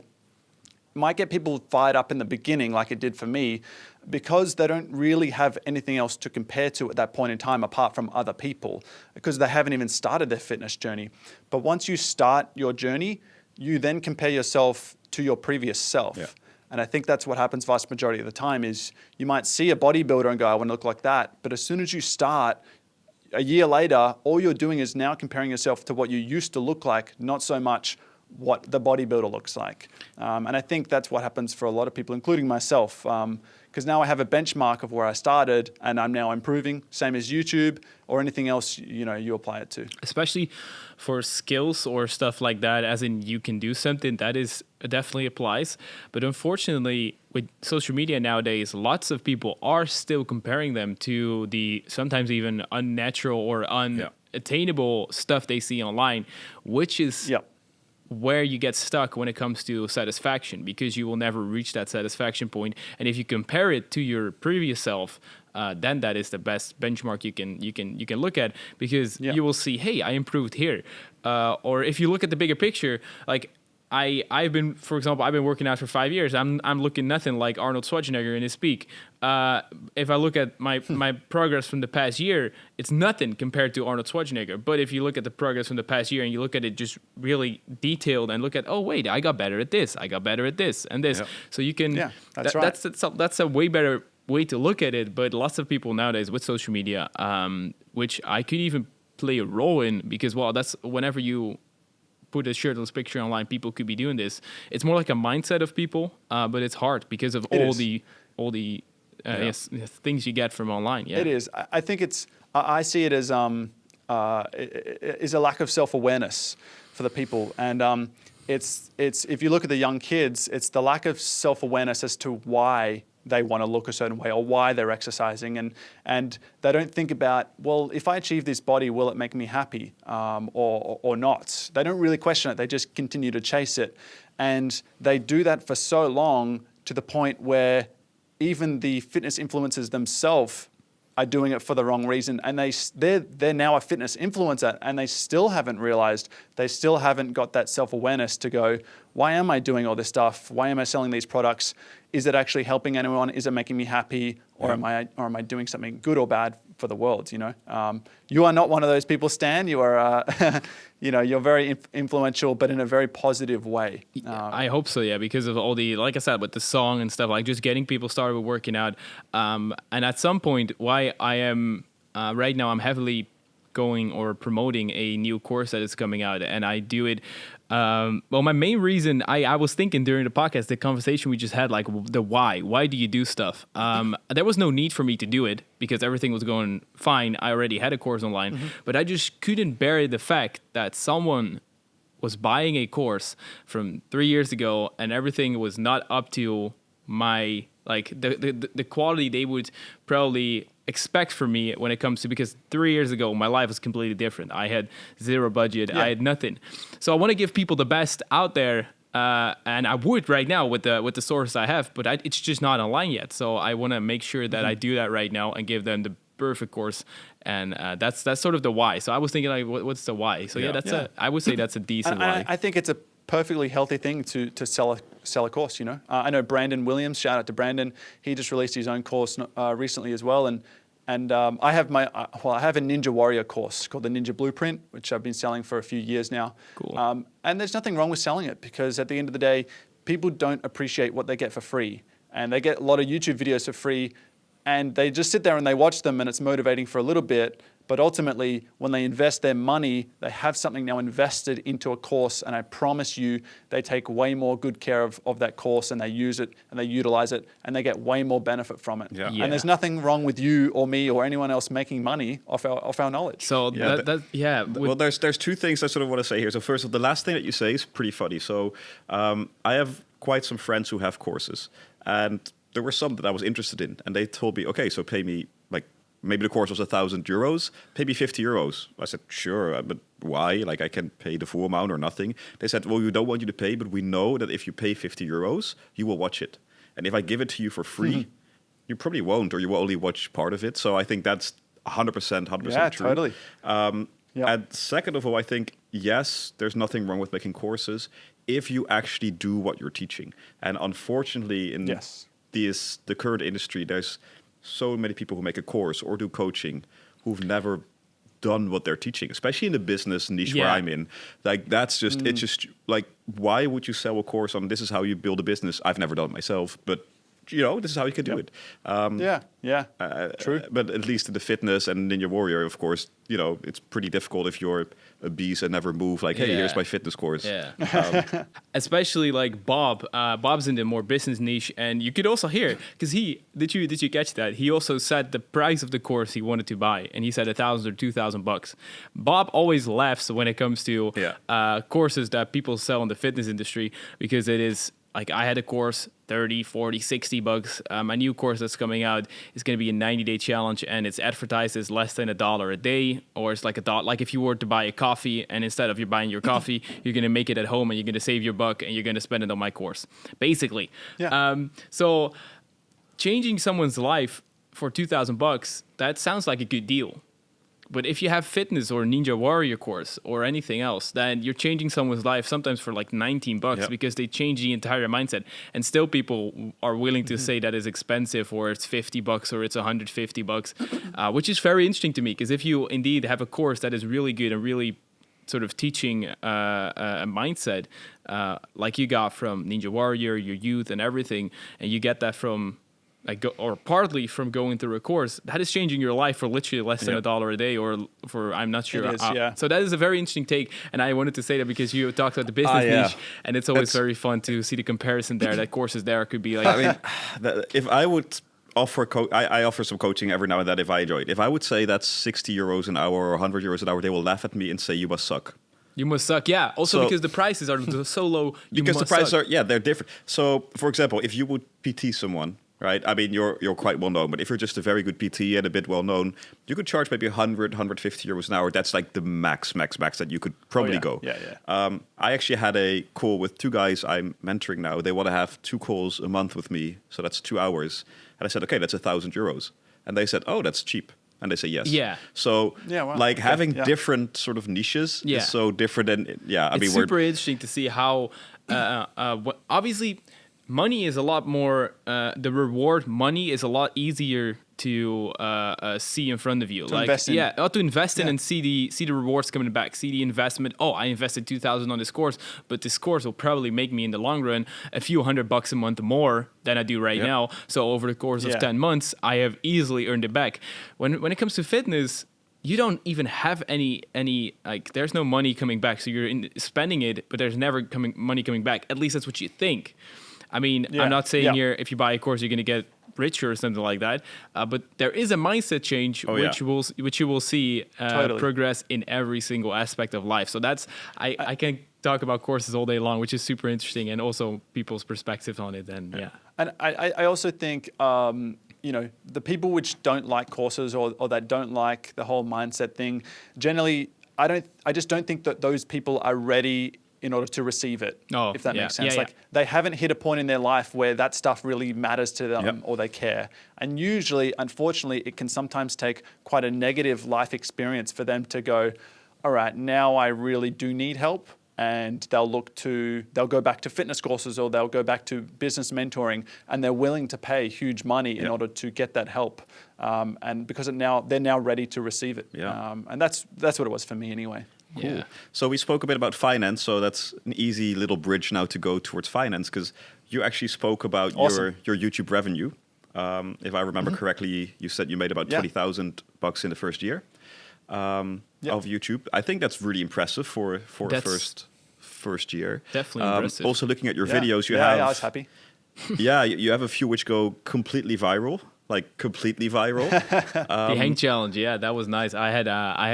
might get people fired up in the beginning, like it did for me, because they don't really have anything else to compare to at that point in time apart from other people, because they haven't even started their fitness journey. But once you start your journey, you then compare yourself to your previous self. Yeah. And I think that's what happens vast majority of the time is you might see a bodybuilder and go, I want to look like that. But as soon as you start, a year later, all you're doing is now comparing yourself to what you used to look like, not so much what the bodybuilder looks like. And I think that's what happens for a lot of people, including myself. Because now I have a benchmark of where I started and I'm now improving, same as YouTube or anything else, you apply it to. Especially for skills or stuff like that, as in you can do something, that is definitely applies. But unfortunately, with social media nowadays, lots of people are still comparing them to the sometimes even unnatural or unattainable stuff they see online, which is where you get stuck when it comes to satisfaction, because you will never reach that satisfaction point. And if you compare it to your previous self, then that is the best benchmark you can look at, because you will see, hey, I improved here. Or if you look at the bigger picture, like I've been working out for 5 years. I'm looking nothing like Arnold Schwarzenegger in his peak. If I look at my progress from the past year, it's nothing compared to Arnold Schwarzenegger. But if you look at the progress from the past year and you look at it just really detailed and look at, oh wait, I got better at this, I got better at this and this. Yep. So you can. That's right. That's a way better way to look at it. But lots of people nowadays with social media, which I could even play a role in, because that's whenever you put a shirtless picture online, people could be doing this. It's more like a mindset of people, but it's hard because of all the things you get from online. Yeah, it is. I think I see it as is a lack of self-awareness for the people, and it's if you look at the young kids, it's the lack of self-awareness as to why they want to look a certain way or why they're exercising, and they don't think about, well, if I achieve this body, will it make me happy or not? They don't really question it. They just continue to chase it, and they do that for so long to the point where even the fitness influencers themselves are doing it for the wrong reason, and they're now a fitness influencer, and they still haven't realized, they still haven't got that self-awareness to go, why am I doing all this stuff? Why am I selling these products? Is it actually helping anyone? Is it making me happy, or am I doing something good or bad for the world? You are not one of those people, Stan. You are, you're very influential, but in a very positive way. I hope so, yeah, because of all the, like I said, with the song and stuff, like just getting people started with working out. And at some point, why I am right now, I'm heavily going or promoting a new course that is coming out, and I do it. My main reason, I was thinking during the podcast, the conversation we just had, like the why do you do stuff? There was no need for me to do it because everything was going fine. I already had a course online, but I just couldn't bear the fact that someone was buying a course from 3 years ago and everything was not up to my, like the quality they would probably expect from me when it comes to, because 3 years ago my life was completely different. I had zero budget. I had nothing. So I want to give people the best out there, and I would right now with the source I have, but it's just not online yet. So I want to make sure that I do that right now and give them the perfect course, and that's sort of the why. So I was thinking, like, what's the why? So I would say that's a decent why. I think it's a perfectly healthy thing to sell a course. I know Brandon Williams. Shout out to Brandon. He just released his own course recently as well, and I have a Ninja Warrior course called the Ninja Blueprint, which I've been selling for a few years now. Cool. And there's nothing wrong with selling it, because at the end of the day, people don't appreciate what they get for free, and they get a lot of YouTube videos for free, and they just sit there and they watch them, and it's motivating for a little bit, But ultimately, when they invest their money, they have something now invested into a course, and I promise you, they take way more good care of that course, and they use it, and they utilize it, and they get way more benefit from it. Yeah. Yeah. And there's nothing wrong with you or me or anyone else making money off our knowledge. So Well, there's two things I sort of want to say here. So first of all, the last thing that you say is pretty funny. So I have quite some friends who have courses, and there were some that I was interested in, and they told me, okay, so pay me like, maybe the course was €1,000, pay me €50. I said, sure, but why? Like, I can pay the full amount or nothing. They said, well, we don't want you to pay, but we know that if you pay €50, you will watch it. And if I give it to you for free, you probably won't, or you will only watch part of it. So I think that's 100% true. Totally. And second of all, I think, yes, there's nothing wrong with making courses if you actually do what you're teaching. And unfortunately, in the current industry, there's so many people who make a course or do coaching who've never done what they're teaching, especially in the business niche where I'm in. Like, that's just, it's just like, why would you sell a course on this is how you build a business? I've never done it myself, but this is how you can do it. True. But at least in the fitness and Ninja Warrior, of course, it's pretty difficult if you're obese and never move. Like, hey, here's my fitness course. Yeah. Especially like Bob. Bob's in the more business niche, and you could also hear, because did you catch that? He also said the price of the course he wanted to buy, and he said $1,000 or $2,000. Bob always laughs when it comes to courses that people sell in the fitness industry, because it is. Like, I had a course, $30, $40, $60. My new course that's coming out is going to be a 90-day challenge, and it's advertised as less than $1 a day, or it's like $1. Like, if you were to buy a coffee, and instead of you buying your coffee, you're going to make it at home, and you're going to save your buck, and you're going to spend it on my course, basically. Yeah. So changing someone's life for $2,000, that sounds like a good deal. But if you have fitness or Ninja Warrior course or anything else, then you're changing someone's life sometimes for like $19 because they change the entire mindset. And still people are willing to say that is expensive, or it's $50 or it's $150, which is very interesting to me, because if you indeed have a course that is really good and really sort of teaching a mindset like you got from Ninja Warrior, your youth and everything, and you get that from or partly from going through a course, that is changing your life for literally less than $1 a day, or for, I'm not sure. It is, So that is a very interesting take, and I wanted to say that because you talked about the business niche, and it's always very fun to see the comparison there, that courses there could be like... I mean, if I would offer, I offer some coaching every now and then if I enjoy it. If I would say that's €60 an hour or €100 an hour, they will laugh at me and say, you must suck. You must suck, yeah. Also, because the prices are so low, because the prices are, they're different. So, for example, if you would PT someone, right? I mean, you're quite well known, but if you're just a very good PT and a bit well known, you could charge maybe €100, €150 an hour. That's like the max that you could probably go. I actually had a call with two guys I'm mentoring now. They want to have 2 calls a month with me, so that's 2 hours. And I said, okay, that's €1,000. And they said, oh, that's cheap. And they say yes. Yeah. So, having different sort of niches is so different. And it's super interesting to see how, obviously, money is a lot more, the reward money is a lot easier to see in front of you. To invest in. To invest in and see the rewards coming back, see the investment. Oh, I invested $2,000 on this course, but this course will probably make me in the long run a few $100 a month more than I do right now. So over the course of 10 months, I have easily earned it back. When it comes to fitness, you don't even have any like, there's no money coming back. So you're spending it, but there's never money coming back. At least that's what you think. I mean, I'm not saying here if you buy a course you're going to get richer or something like that, but there is a mindset change which you will see progress in every single aspect of life. So that's I can talk about courses all day long, which is super interesting, and also people's perspectives on it. And and I also think the people which don't like courses or that don't like the whole mindset thing, generally I just don't think that those people are ready in order to receive it, if that makes sense. They haven't hit a point in their life where that stuff really matters to them or they care. And usually, unfortunately, it can sometimes take quite a negative life experience for them to go, all right, now I really do need help. And they'll go back to fitness courses, or they'll go back to business mentoring, and they're willing to pay huge money in order to get that help. And because they're now ready to receive it. And that's what it was for me anyway. Cool. Yeah. So we spoke a bit about finance, so that's an easy little bridge now to go towards finance, because you actually spoke about your YouTube revenue. If I remember correctly, you said you made about $20,000 in the first year. of YouTube. I think that's really impressive for a first year. Definitely impressive. Also, looking at your Yeah. videos, you Yeah, have I was happy. you have a few which go completely viral. Like completely viral. The hang challenge, yeah, that was nice. I had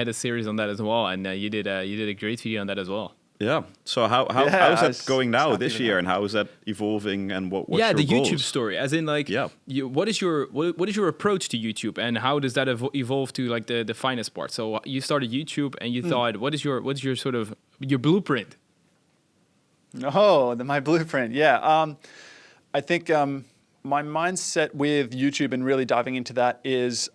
a series on that as well, and you did a great video on that as well. Yeah. So how is that going now this year, and how is that evolving, and what's your the goals? YouTube story, as in like, what is your approach to YouTube, and how does that evolve to like the finest part? So you started YouTube, and you thought, what is your sort of your blueprint? Oh, my blueprint. Yeah. I think my mindset with YouTube and really diving into that is,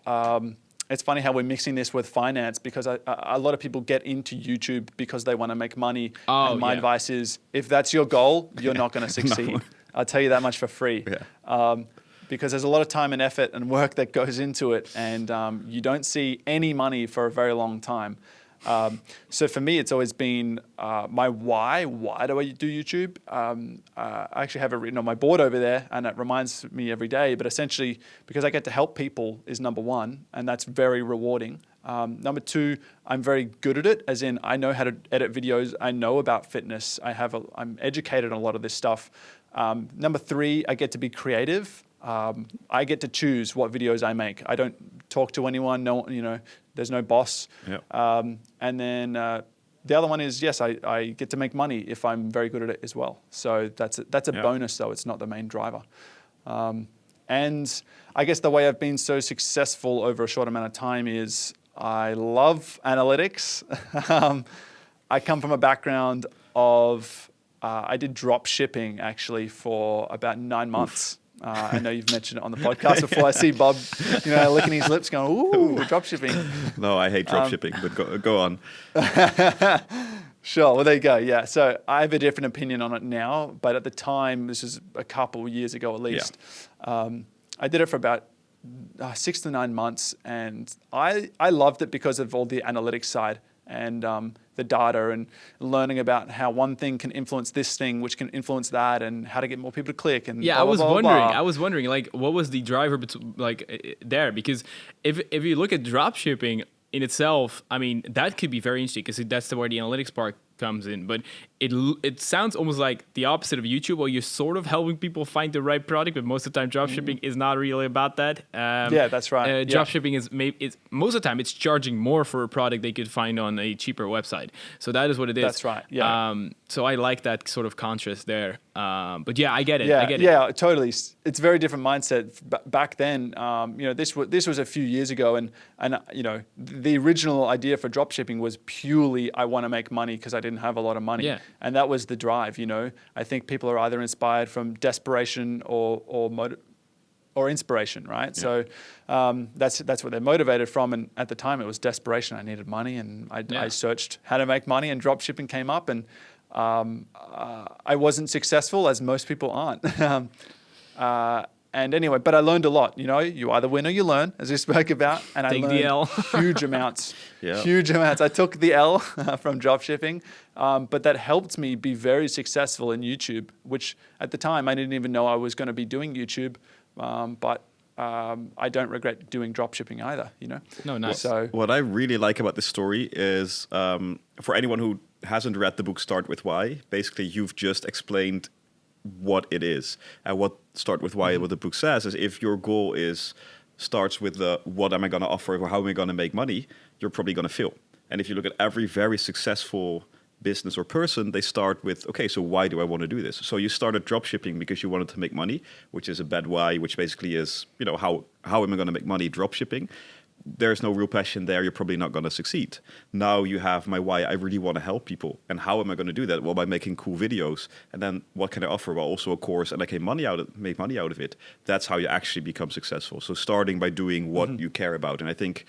it's funny how we're mixing this with finance, because a lot of people get into YouTube because they want to make money. And my advice is, if that's your goal, you're not going to succeed. I'll tell you that much for free. Yeah. Because there's a lot of time and effort and work that goes into it, and you don't see any money for a very long time. So for me, it's always been my why. Why do I do YouTube? I actually have it written on my board over there, and it reminds me every day. But essentially, because I get to help people is number one, and that's very rewarding. Number two, I'm very good at it, as in I know how to edit videos. I know about fitness. I'm educated on a lot of this stuff. Number three, I get to be creative. I get to choose what videos I make. I don't talk to anyone. No, there's no boss. Yep. And then the other one is, yes, I get to make money if I'm very good at it as well. So that's a bonus, though. It's not the main driver. And I guess the way I've been so successful over a short amount of time is I love analytics. I come from a background of I did drop shipping actually for about 9 months. I know you've mentioned it on the podcast before. I see Bob, licking his lips, going, "Ooh, drop shipping." No, I hate drop shipping, but go on. Sure. Well, there you go. Yeah. So I have a different opinion on it now, but at the time, this is a couple years ago at least. I did it for about 6 to 9 months, and I loved it because of all the analytics side and the data, and learning about how one thing can influence this thing, which can influence that, and how to get more people to click. And I was wondering, like, what was the driver there? Because if you look at drop shipping in itself, I mean, that could be very interesting because that's where the analytics part comes in. But it sounds almost like the opposite of YouTube, where you're sort of helping people find the right product, but most of the time dropshipping is not really about that. Yeah, that's right. Dropshipping is most of the time it's charging more for a product they could find on a cheaper website. So that is what it is. That's right. Yeah. So I like that sort of contrast there. But yeah, I get it. Yeah, totally. It's a very different mindset. Back then, this was a few years ago, and the original idea for dropshipping was purely I want to make money because I didn't have a lot of money. Yeah. And that was the drive. I think people are either inspired from desperation or inspiration, right? Yeah. So that's what they're motivated from. And at the time, it was desperation. I needed money, and I searched how to make money, and dropshipping came up, and I wasn't successful, as most people aren't. And anyway, but I learned a lot. You either win or you learn, as we spoke about. And I learned the L. huge amounts. Yeah. Huge amounts. I took the L from dropshipping, but that helped me be very successful in YouTube, which at the time I didn't even know I was going to be doing YouTube. But I don't regret doing dropshipping either. No, nice. So What I really like about this story is, for anyone who hasn't read the book Start With Why, basically you've just explained what it is. And what Start With Why, what the book says, is if your goal starts with the what am I going to offer or how am I going to make money, you're probably going to fail. And if you look at every very successful business or person, they start with, okay, so why do I want to do this? So you started dropshipping because you wanted to make money, which is a bad why, which basically is, how am I going to make money dropshipping? There's no real passion there, you're probably not going to succeed. Now you have my why, I really want to help people. And how am I going to do that? Well, by making cool videos. And then what can I offer? Well, also a course, and I can make money out of it. That's how you actually become successsul. So starting by doing what you care about. And I think,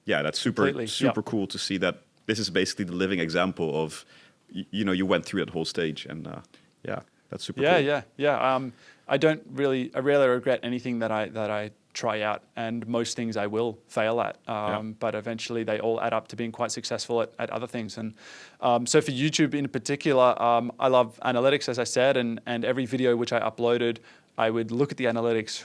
that's super cool to see that this is basically the living example of, you went through that whole stage. And that's super cool. Yeah. I rarely regret anything that I try out, and most things I will fail at, but eventually they all add up to being quite successful at other things. And so for YouTube in particular, I love analytics, as I said, and every video which I uploaded, I would look at the analytics.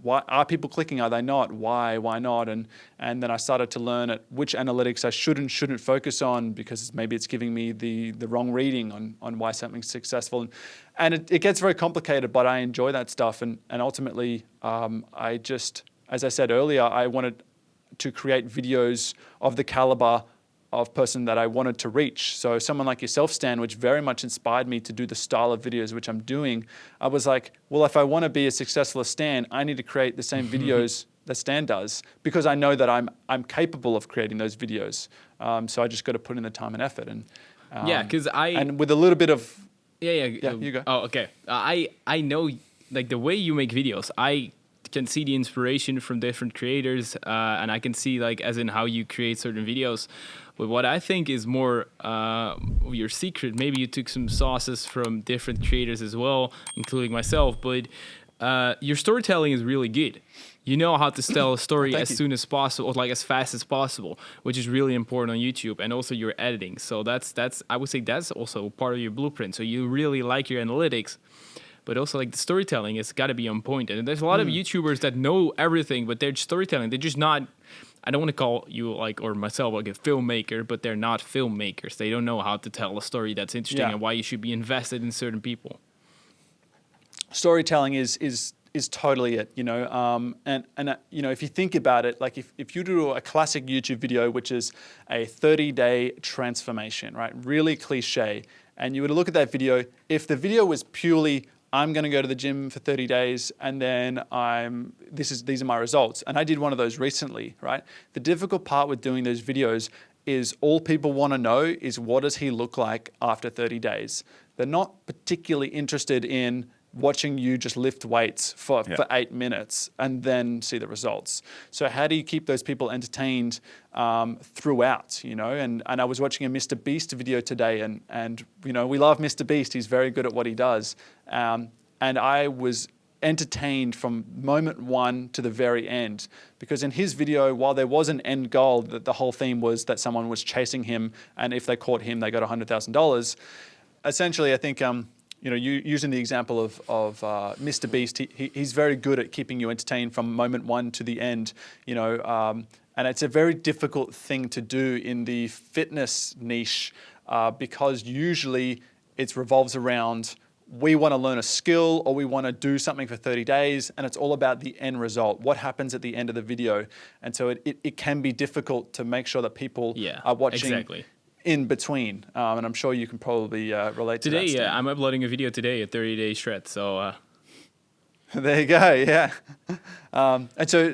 Why are people clicking? Are they not? Why not? And then I started to learn at which analytics I should and shouldn't focus on, because maybe it's giving me the wrong reading on why something's successful. And it gets very complicated, but I enjoy that stuff. And ultimately, I just, as I said earlier, I wanted to create videos of the caliber of person that I wanted to reach. So someone like yourself, Stan, which very much inspired me to do the style of videos which I'm doing. I was like, well, if I want to be as successful as Stan, I need to create the same videos that Stan does, because I know that I'm capable of creating those videos. So I just got to put in the time and effort. And because and with a little bit of yeah, you go. Oh, okay. I know, like, the way you make videos, I can see the inspiration from different creators, and I can see, like, as in how you create certain videos. But what I think is more your secret, maybe you took some sauces from different creators as well, including myself, but your storytelling is really good. You know how to tell a story as soon as possible, or like as fast as possible, which is really important on YouTube, and also your editing. So that's I would say that's also part of your blueprint. So you really like your analytics, but also, like, the storytelling has got to be on point. And there's a lot of YouTubers that know everything, but their storytelling, they're just not. I don't want to call you, like, or myself, like, a filmmaker, but they're not filmmakers. They don't know how to tell a story that's interesting and why you should be invested in certain people. Storytelling is totally it, and if you think about it, like, if you do a classic YouTube video, which is a 30-day transformation, right? Really cliche. And you were to look at that video, if the video was purely, I'm going to go to the gym for 30 days and then these are my results. And I did one of those recently, right? The difficult part with doing those videos is all people want to know is, what does he look like after 30 days? They're not particularly interested in watching you just lift weights for 8 minutes and then see the results. So how do you keep those people entertained throughout, And I was watching a Mr. Beast video today, and we love Mr. Beast. He's very good at what he does. And I was entertained from moment one to the very end, because in his video, while there was an end goal, that the whole theme was that someone was chasing him, and if they caught him, they got $100,000. Essentially, I think using the example of Mr. Beast, he's very good at keeping you entertained from moment one to the end, and it's a very difficult thing to do in the fitness niche, because usually it revolves around, we want to learn a skill or we want to do something for 30 days, and it's all about the end result, what happens at the end of the video. And so it can be difficult to make sure that people are watching in between, and I'm sure you can probably relate to that. Today, I'm uploading a video today, a 30-day shred. So there you go. Yeah. And so,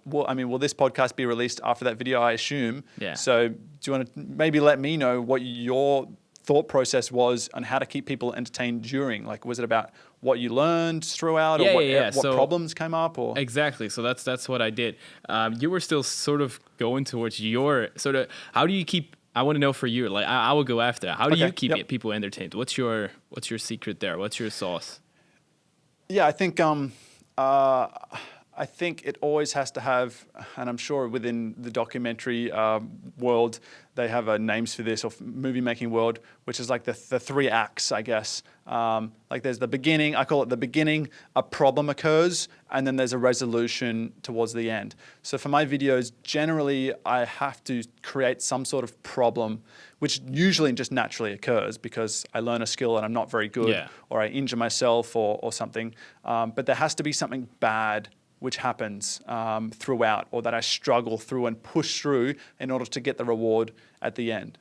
will this podcast be released after that video, I assume? Yeah. So, do you want to maybe let me know what your thought process was on how to keep people entertained during? Like, was it about what you learned throughout, or what problems came up, or? Exactly. So that's what I did. You were still sort of going towards your sort of, how do you keep, I want to know for you, like, I will go after that. How do you keep people entertained? What's your secret there? What's your sauce? Yeah, I think it always has to have, and I'm sure within the documentary world, they have names for this, or movie making world, which is like the 3 acts, I guess. Like, there's the beginning, I call it the beginning, a problem occurs, and then there's a resolution towards the end. So for my videos, generally, I have to create some sort of problem, which usually just naturally occurs because I learn a skill and I'm not very good, or I injure myself or something. But there has to be something bad which happens throughout, or that I struggle through and push through in order to get the reward at the end.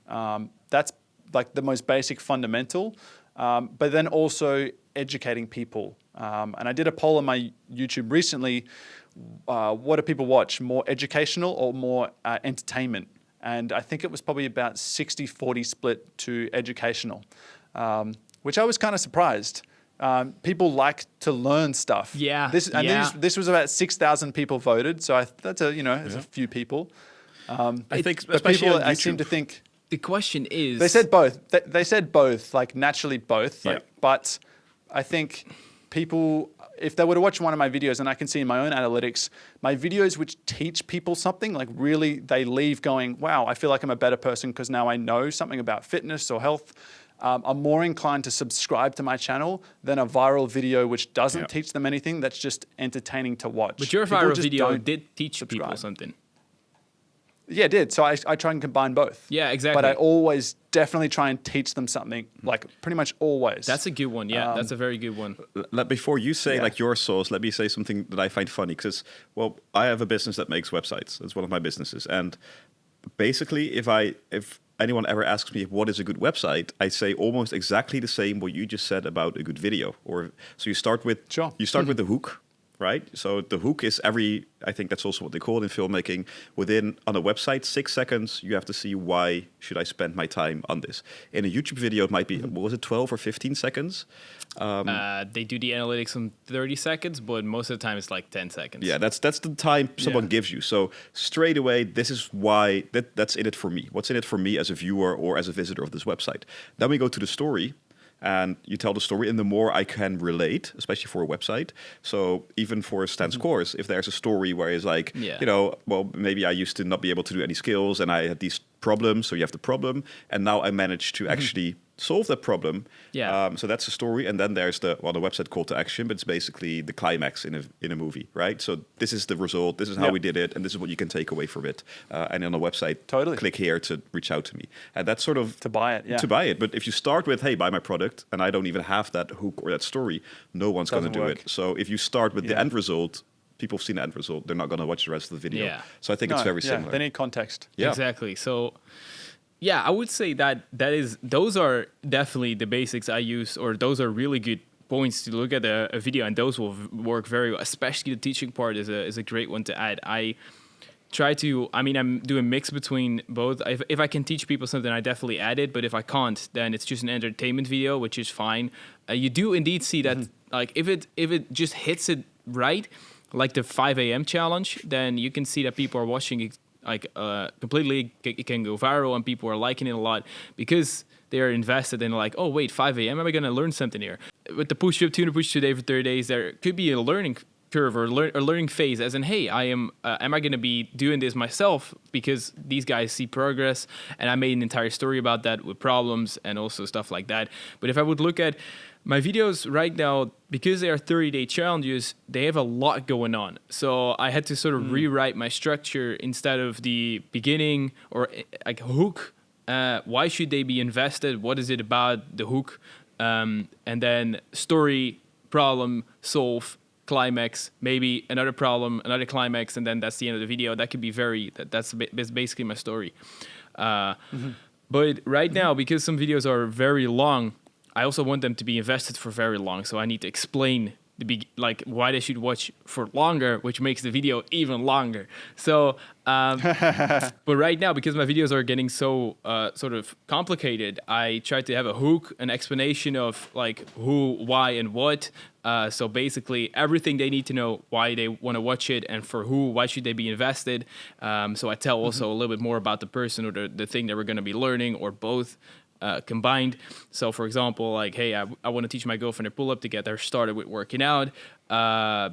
That's like the most basic fundamental, but then also educating people. And I did a poll on my YouTube recently, what do people watch, more educational or more entertainment? And I think it was probably about 60-40 split to educational, which I was kind of surprised. People like to learn stuff. This was about 6,000 people voted, so that's a few people. I think, especially on YouTube, I seem to think the question is, they said both. They said both, like naturally both. But I think people, if they were to watch one of my videos, and I can see in my own analytics, my videos which teach people something, like really they leave going, wow, I feel like I'm a better person because now I know something about fitness or health. are more inclined to subscribe to my channel than a viral video which doesn't teach them anything, that's just entertaining to watch. But your People viral just video don't did teach people subscribe. something. Yeah, it did. So I try and combine both. Yeah, exactly. But I always definitely try and teach them something, like pretty much always. That's a good one. Yeah, that's a very good one. Before you say like your source, let me say something that I find funny because, well, I have a business that makes websites. It's one of my businesses, and basically, if anyone ever asks me what is a good website, I say almost exactly the same what you just said about a good video. Or so you start with with the hook. Right, so the hook is I think that's also what they call it in filmmaking. On a website, 6 seconds, you have to see why should I spend my time on this. In a YouTube video, it might be, what was it, 12 or 15 seconds? They do the analytics in 30 seconds, but most of the time it's like 10 seconds. Yeah, that's the time someone gives you. So straight away, this is why that's in it for me. What's in it for me as a viewer or as a visitor of this website? Then we go to the story. And you tell the story, and the more I can relate, especially for a website. So even for Stan's course, if there's a story where it's like, well, maybe I used to not be able to do any skills, and I had these problems. So you have the problem, and now I managed to actually solve that problem. Yeah. So that's the story, and then there's the website call to action, but it's basically the climax in a movie, right? So this is the result, this is how we did it, and this is what you can take away from it. And on the website, click here to reach out to me, and that's sort of to buy it. To buy it, but if you start with hey, buy my product, and I don't even have that hook or that story, no one's going to do it. So if you start with the end result. People have seen the end result. They're not going to watch the rest of the video. Yeah. So I think it's very similar. They need context. Yeah. Exactly. So, yeah, I would say those are definitely the basics I use, or those are really good points to look at a video, and those will work very well. Especially the teaching part is a great one to add. I'm doing a mix between both. If I can teach people something, I definitely add it. But if I can't, then it's just an entertainment video, which is fine. You do indeed see that, like, if it just hits it right, like the 5 a.m. challenge, then you can see that people are watching it completely. It can go viral, and people are liking it a lot because they are invested in, like, oh wait, 5 a.m. am I going to learn something here? With the push-up, 200 push today for 30 days, there could be a learning curve or a learning phase, as in, hey, am I going to be doing this myself because these guys see progress, and I made an entire story about that with problems and also stuff like that. But if I would look at my videos right now, because they are 30-day challenges, they have a lot going on. So I had to sort of rewrite my structure. Instead of the beginning or like hook, why should they be invested? What is it about the hook? And then story, problem, solve, climax, maybe another problem, another climax, and then that's the end of the video. That could be that's basically my story. But right now, because some videos are very long, I also want them to be invested for very long. So I need to explain why they should watch for longer, which makes the video even longer. So, but right now, because my videos are getting so sort of complicated, I try to have a hook, an explanation of like who, why, and what. So basically, everything they need to know why they want to watch it, and for who, why should they be invested. So I tell also a little bit more about the person or the thing that we're going to be learning, or both. Combined. So for example, like, hey, I want to teach my girlfriend a pull-up to get her started with working out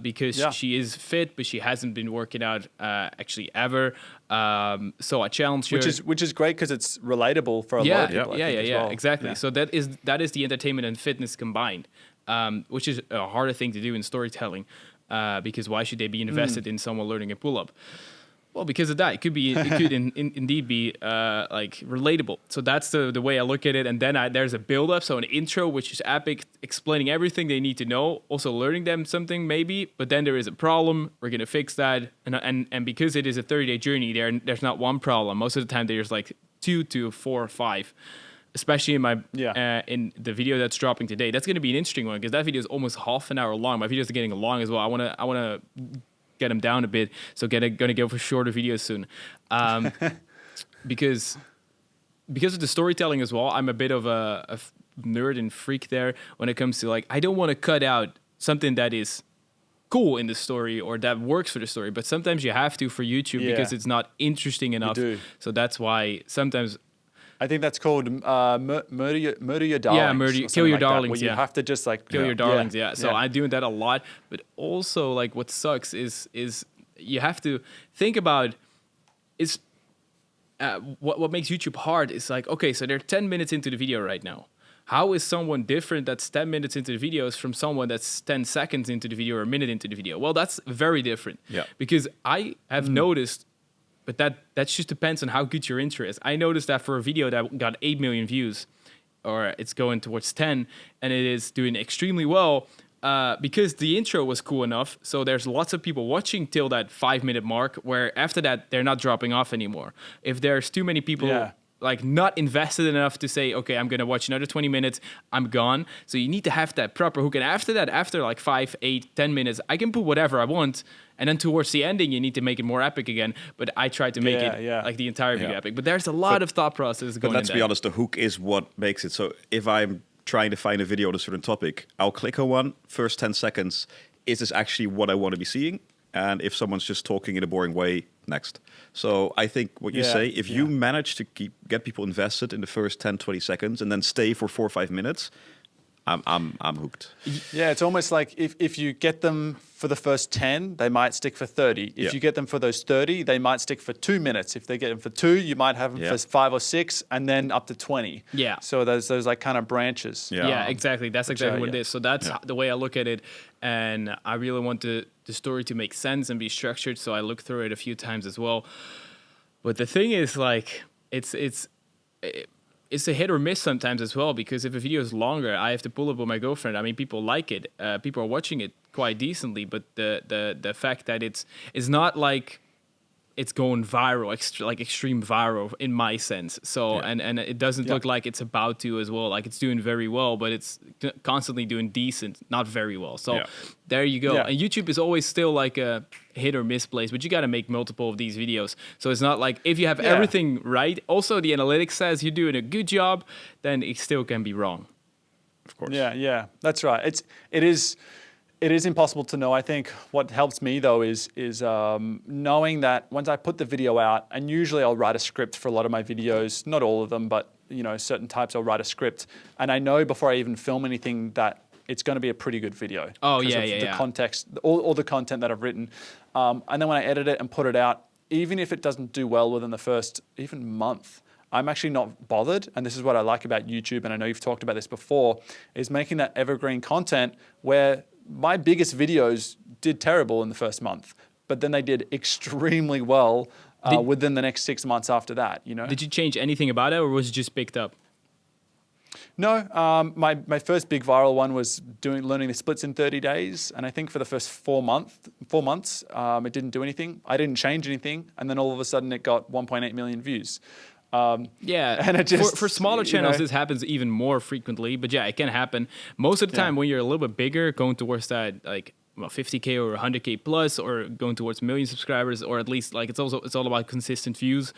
because she is fit, but she hasn't been working out actually ever. So I challenge her. Which is great because it's relatable for a lot of people. Yeah, exactly. Yeah. So that is the entertainment and fitness combined, which is a harder thing to do in storytelling because why should they be invested in someone learning a pull-up? Well, because of that, it could indeed be like relatable. So that's the way I look at it. And then there's a build-up, so an intro, which is epic, explaining everything they need to know, also learning them something maybe. But then there is a problem. We're gonna fix that. And because it is a 30-day journey, there's not one problem. Most of the time, there's like 2 to 4 or 5. Especially in my in the video that's dropping today. That's gonna be an interesting one because that video is almost half an hour long. My videos are getting long as well. I wanna get them down a bit, so gonna go for shorter videos soon, because of the storytelling as well. I'm a bit of a nerd and freak there when it comes to, like, I don't want to cut out something that is cool in the story or that works for the story, but sometimes you have to for YouTube because it's not interesting enough. So that's why sometimes. I think that's called murder your darlings. Yeah, kill your darlings. You have to just like kill your darlings. Yeah. So I'm doing that a lot, but also like what sucks is you have to think about what makes YouTube hard is like, okay, so they're 10 minutes into the video right now. how is someone different that's 10 minutes into the videos from someone that's 10 seconds into the video or a minute into the video? Well, that's very different. Yeah. Because I have noticed, but that just depends on how good your intro is. I noticed that for a video that got 8 million views, or it's going towards 10, and it is doing extremely well, because the intro was cool enough. So there's lots of people watching till that 5-minute mark, where after that, they're not dropping off anymore. If there's too many people like not invested enough to say, okay, I'm going to watch another 20 minutes, I'm gone. So you need to have that proper hook. And after that, after like 5, 8, 10 minutes, I can put whatever I want. And then towards the ending, you need to make it more epic again. But I tried to make it like the entire video epic. But there's a lot of thought process going on. But let's be honest, the hook is what makes it. So if I'm trying to find a video on a certain topic, I'll click on one, first 10 seconds, is this actually what I want to be seeing? And if someone's just talking in a boring way, next. So I think what you say, if you manage to get people invested in the first 10, 20 seconds and then stay for 4 or 5 minutes, I'm hooked. Yeah, it's almost like if you get them for the first 10, they might stick for 30. If you get them for those 30, they might stick for 2 minutes. If they get them for 2, you might have them for 5 or 6, and then up to 20. Yeah. So there's those like kind of branches. Yeah, exactly. That's exactly what it is. So that's the way I look at it. And I really want the story to make sense and be structured. So I look through it a few times as well. But the thing is, like, it's a hit or miss sometimes as well, because if a video is longer, I have to pull up with my girlfriend. I mean, people like it. People are watching it quite decently, but the fact that it's not like it's going viral, like extreme viral in my sense. So and it doesn't look like it's about to as well. Like it's doing very well, but it's constantly doing decent, not very well. So there you go. And YouTube is always still like a hit or miss place, but you got to make multiple of these videos. So it's not like if you have everything right, also the analytics says you're doing a good job, then it still can be wrong. Of course. Yeah, that's right. It is impossible to know. I think what helps me though is knowing that once I put the video out, and usually I'll write a script for a lot of my videos, not all of them, but certain types I'll write a script, and I know before I even film anything that it's going to be a pretty good video. Oh The context, all the content that I've written, and then when I edit it and put it out, even if it doesn't do well within the first even month, I'm actually not bothered. And this is what I like about YouTube, and I know you've talked about this before, is making that evergreen content where my biggest videos did terrible in the first month, but then they did extremely well within the next 6 months after that. Did you change anything about it, or was it just picked up? No, my first big viral one was learning the splits in 30 days, and I think for the first 4 months, it didn't do anything. I didn't change anything, and then all of a sudden it got 1.8 million views. And it just, for smaller channels, this happens even more frequently. But it can happen most of the time when you're a little bit bigger, going towards that like 50K or 100K plus, or going towards 1 million subscribers, or at least like it's all about consistent views.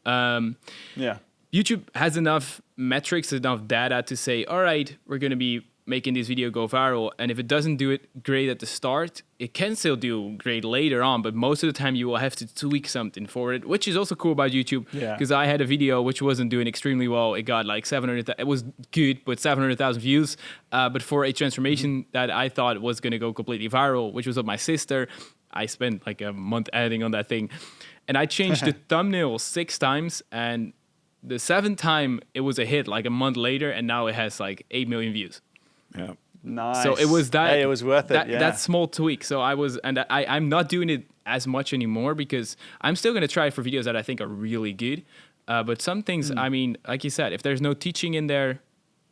YouTube has enough metrics, enough data to say, all right, we're going to be making this video go viral. And if it doesn't do it great at the start, it can still do great later on. But most of the time you will have to tweak something for it, which is also cool about YouTube. Because I had a video which wasn't doing extremely well. It got like 700,000. It was good, but 700,000 views. But for a transformation that I thought was going to go completely viral, which was of my sister, I spent like a month editing on that thing. And I changed the thumbnail 6 times, and the 7th time it was a hit like a month later, and now it has like 8 million views. Yeah. Nice. So it was that. Hey, it was worth it. That small tweak. So I'm not doing it as much anymore, because I'm still going to try for videos that I think are really good. But some things, I mean, like you said, if there's no teaching in there,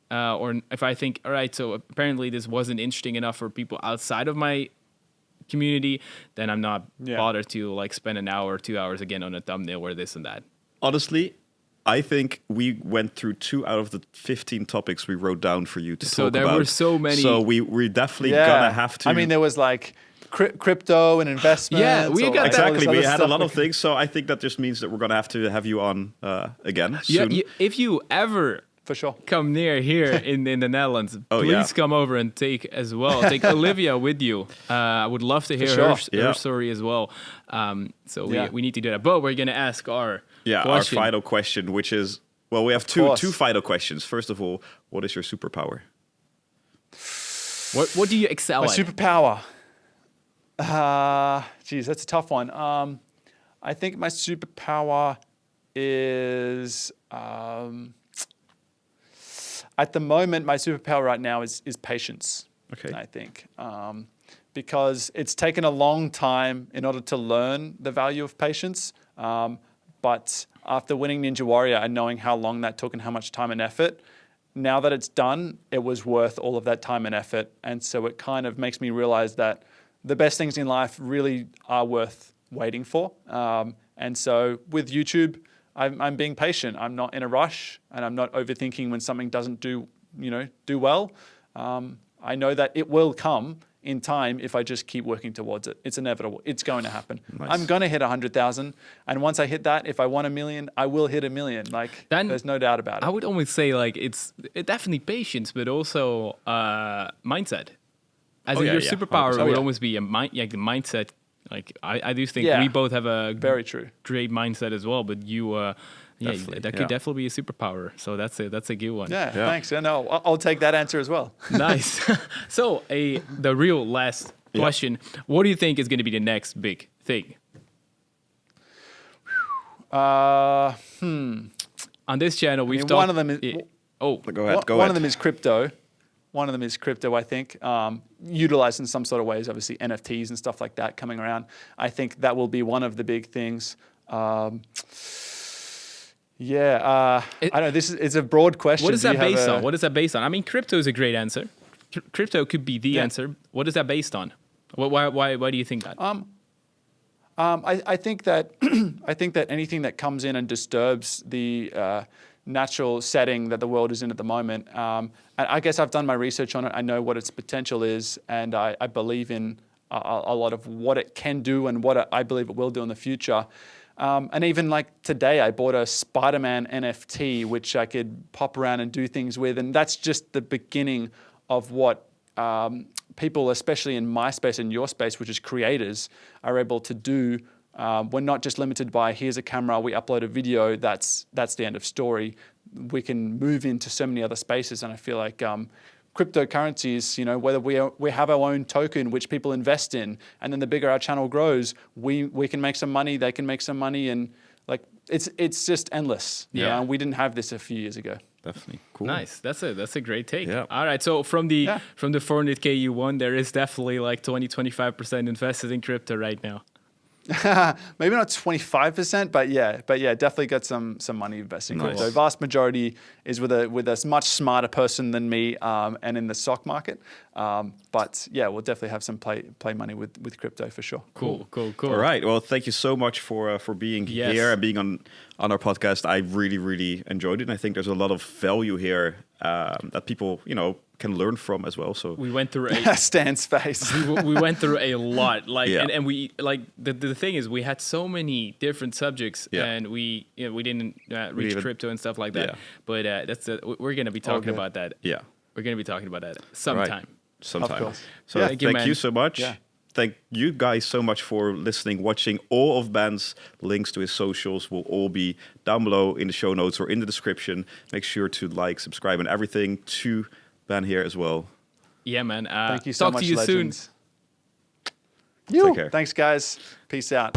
or if I think, all right, so apparently this wasn't interesting enough for people outside of my community, then I'm not bothered to like spend an hour or 2 hours again on a thumbnail or this and that. Honestly, I think we went through 2 out of the 15 topics we wrote down for you to talk about. So there were so many. So we're definitely gonna have to. I mean, there was like crypto and investment. Yeah, we got exactly. We had a lot of things. So I think that just means that we're gonna have you on again soon. Yeah, if you ever for sure come near here in the Netherlands, please come over and take Olivia with you. I would love to hear her story as well. So we need to do that. But we're gonna ask our final question, which is, well, we have two final questions. First of all, what is your superpower? What do you excel at? My superpower. Geez, that's a tough one. I think my superpower is at the moment, my superpower right now is patience. Okay. I think because it's taken a long time in order to learn the value of patience. But after winning Ninja Warrior and knowing how long that took and how much time and effort, now that it's done, it was worth all of that time and effort. And so it kind of makes me realize that the best things in life really are worth waiting for. And so with YouTube, I'm being patient. I'm not in a rush, and I'm not overthinking when something doesn't do well. I know that it will come in time if I just keep working towards it. It's inevitable. It's going to happen. Nice. I'm going to hit 100,000. And once I hit that, if I want 1 million, I will hit 1 million. Like, Then there's no doubt about it. I would almost say like it's definitely patience, but also mindset. As your superpower 100%. would almost be the mindset. Like I do think we both have a very true great mindset as well, but you Definitely, that could definitely be a superpower. So that's a good one. Yeah, thanks. Yeah, no, I'll take that answer as well. Nice. So the real last question: what do you think is going to be the next big thing? On this channel, we've talked. one of them is Go ahead. One of them is crypto. I think, utilized in some sort of ways, obviously NFTs and stuff like that coming around. I think that will be one of the big things. I don't know. It's a broad question. What is that based on? What is that based on? I mean, crypto is a great answer. Crypto could be the answer. What is that based on? Why do you think that? I think that I think that anything that comes in and disturbs the natural setting that the world is in at the moment, and I guess I've done my research on it. I know what its potential is, and I believe in a lot of what it can do and what I believe it will do in the future. And even like today, I bought a Spider-Man NFT, which I could pop around and do things with. And that's just the beginning of what people, especially in my space and your space, which is creators, are able to do. We're not just limited by here's a camera, we upload a video, that's the end of story. We can move into so many other spaces. And I feel like cryptocurrencies, whether we have our own token, which people invest in, and then the bigger our channel grows, we can make some money, they can make some money, and like it's just endless. Yeah. We didn't have this a few years ago. Definitely. Cool. Nice. That's a great take. Yeah. All right. So from the 400K you won, there is definitely like 25% invested in crypto right now. Maybe not 25%, but definitely got some money investing in crypto. Vast majority is with a much smarter person than me, and in the stock market. But yeah, we'll definitely have some play money with crypto for sure. Cool. All right. Well, thank you so much for being here and being on our podcast. I really, really enjoyed it. And I think there's a lot of value here that people, can learn from as well. So we went through Stan's face. we went through a lot, and we the thing is we had so many different subjects, and we didn't reach crypto and stuff like that. But we're gonna be talking about that. Yeah, we're gonna be talking about that sometime. Of course. So thank you so much. Yeah. Thank you guys so much for listening, watching. All of Ben's links to his socials will all be down below in the show notes or in the description. Make sure to like, subscribe, and everything to Ben here as well. Yeah, man. Thank you so much, talk to you legends. soon. Take care. Thanks, guys. Peace out.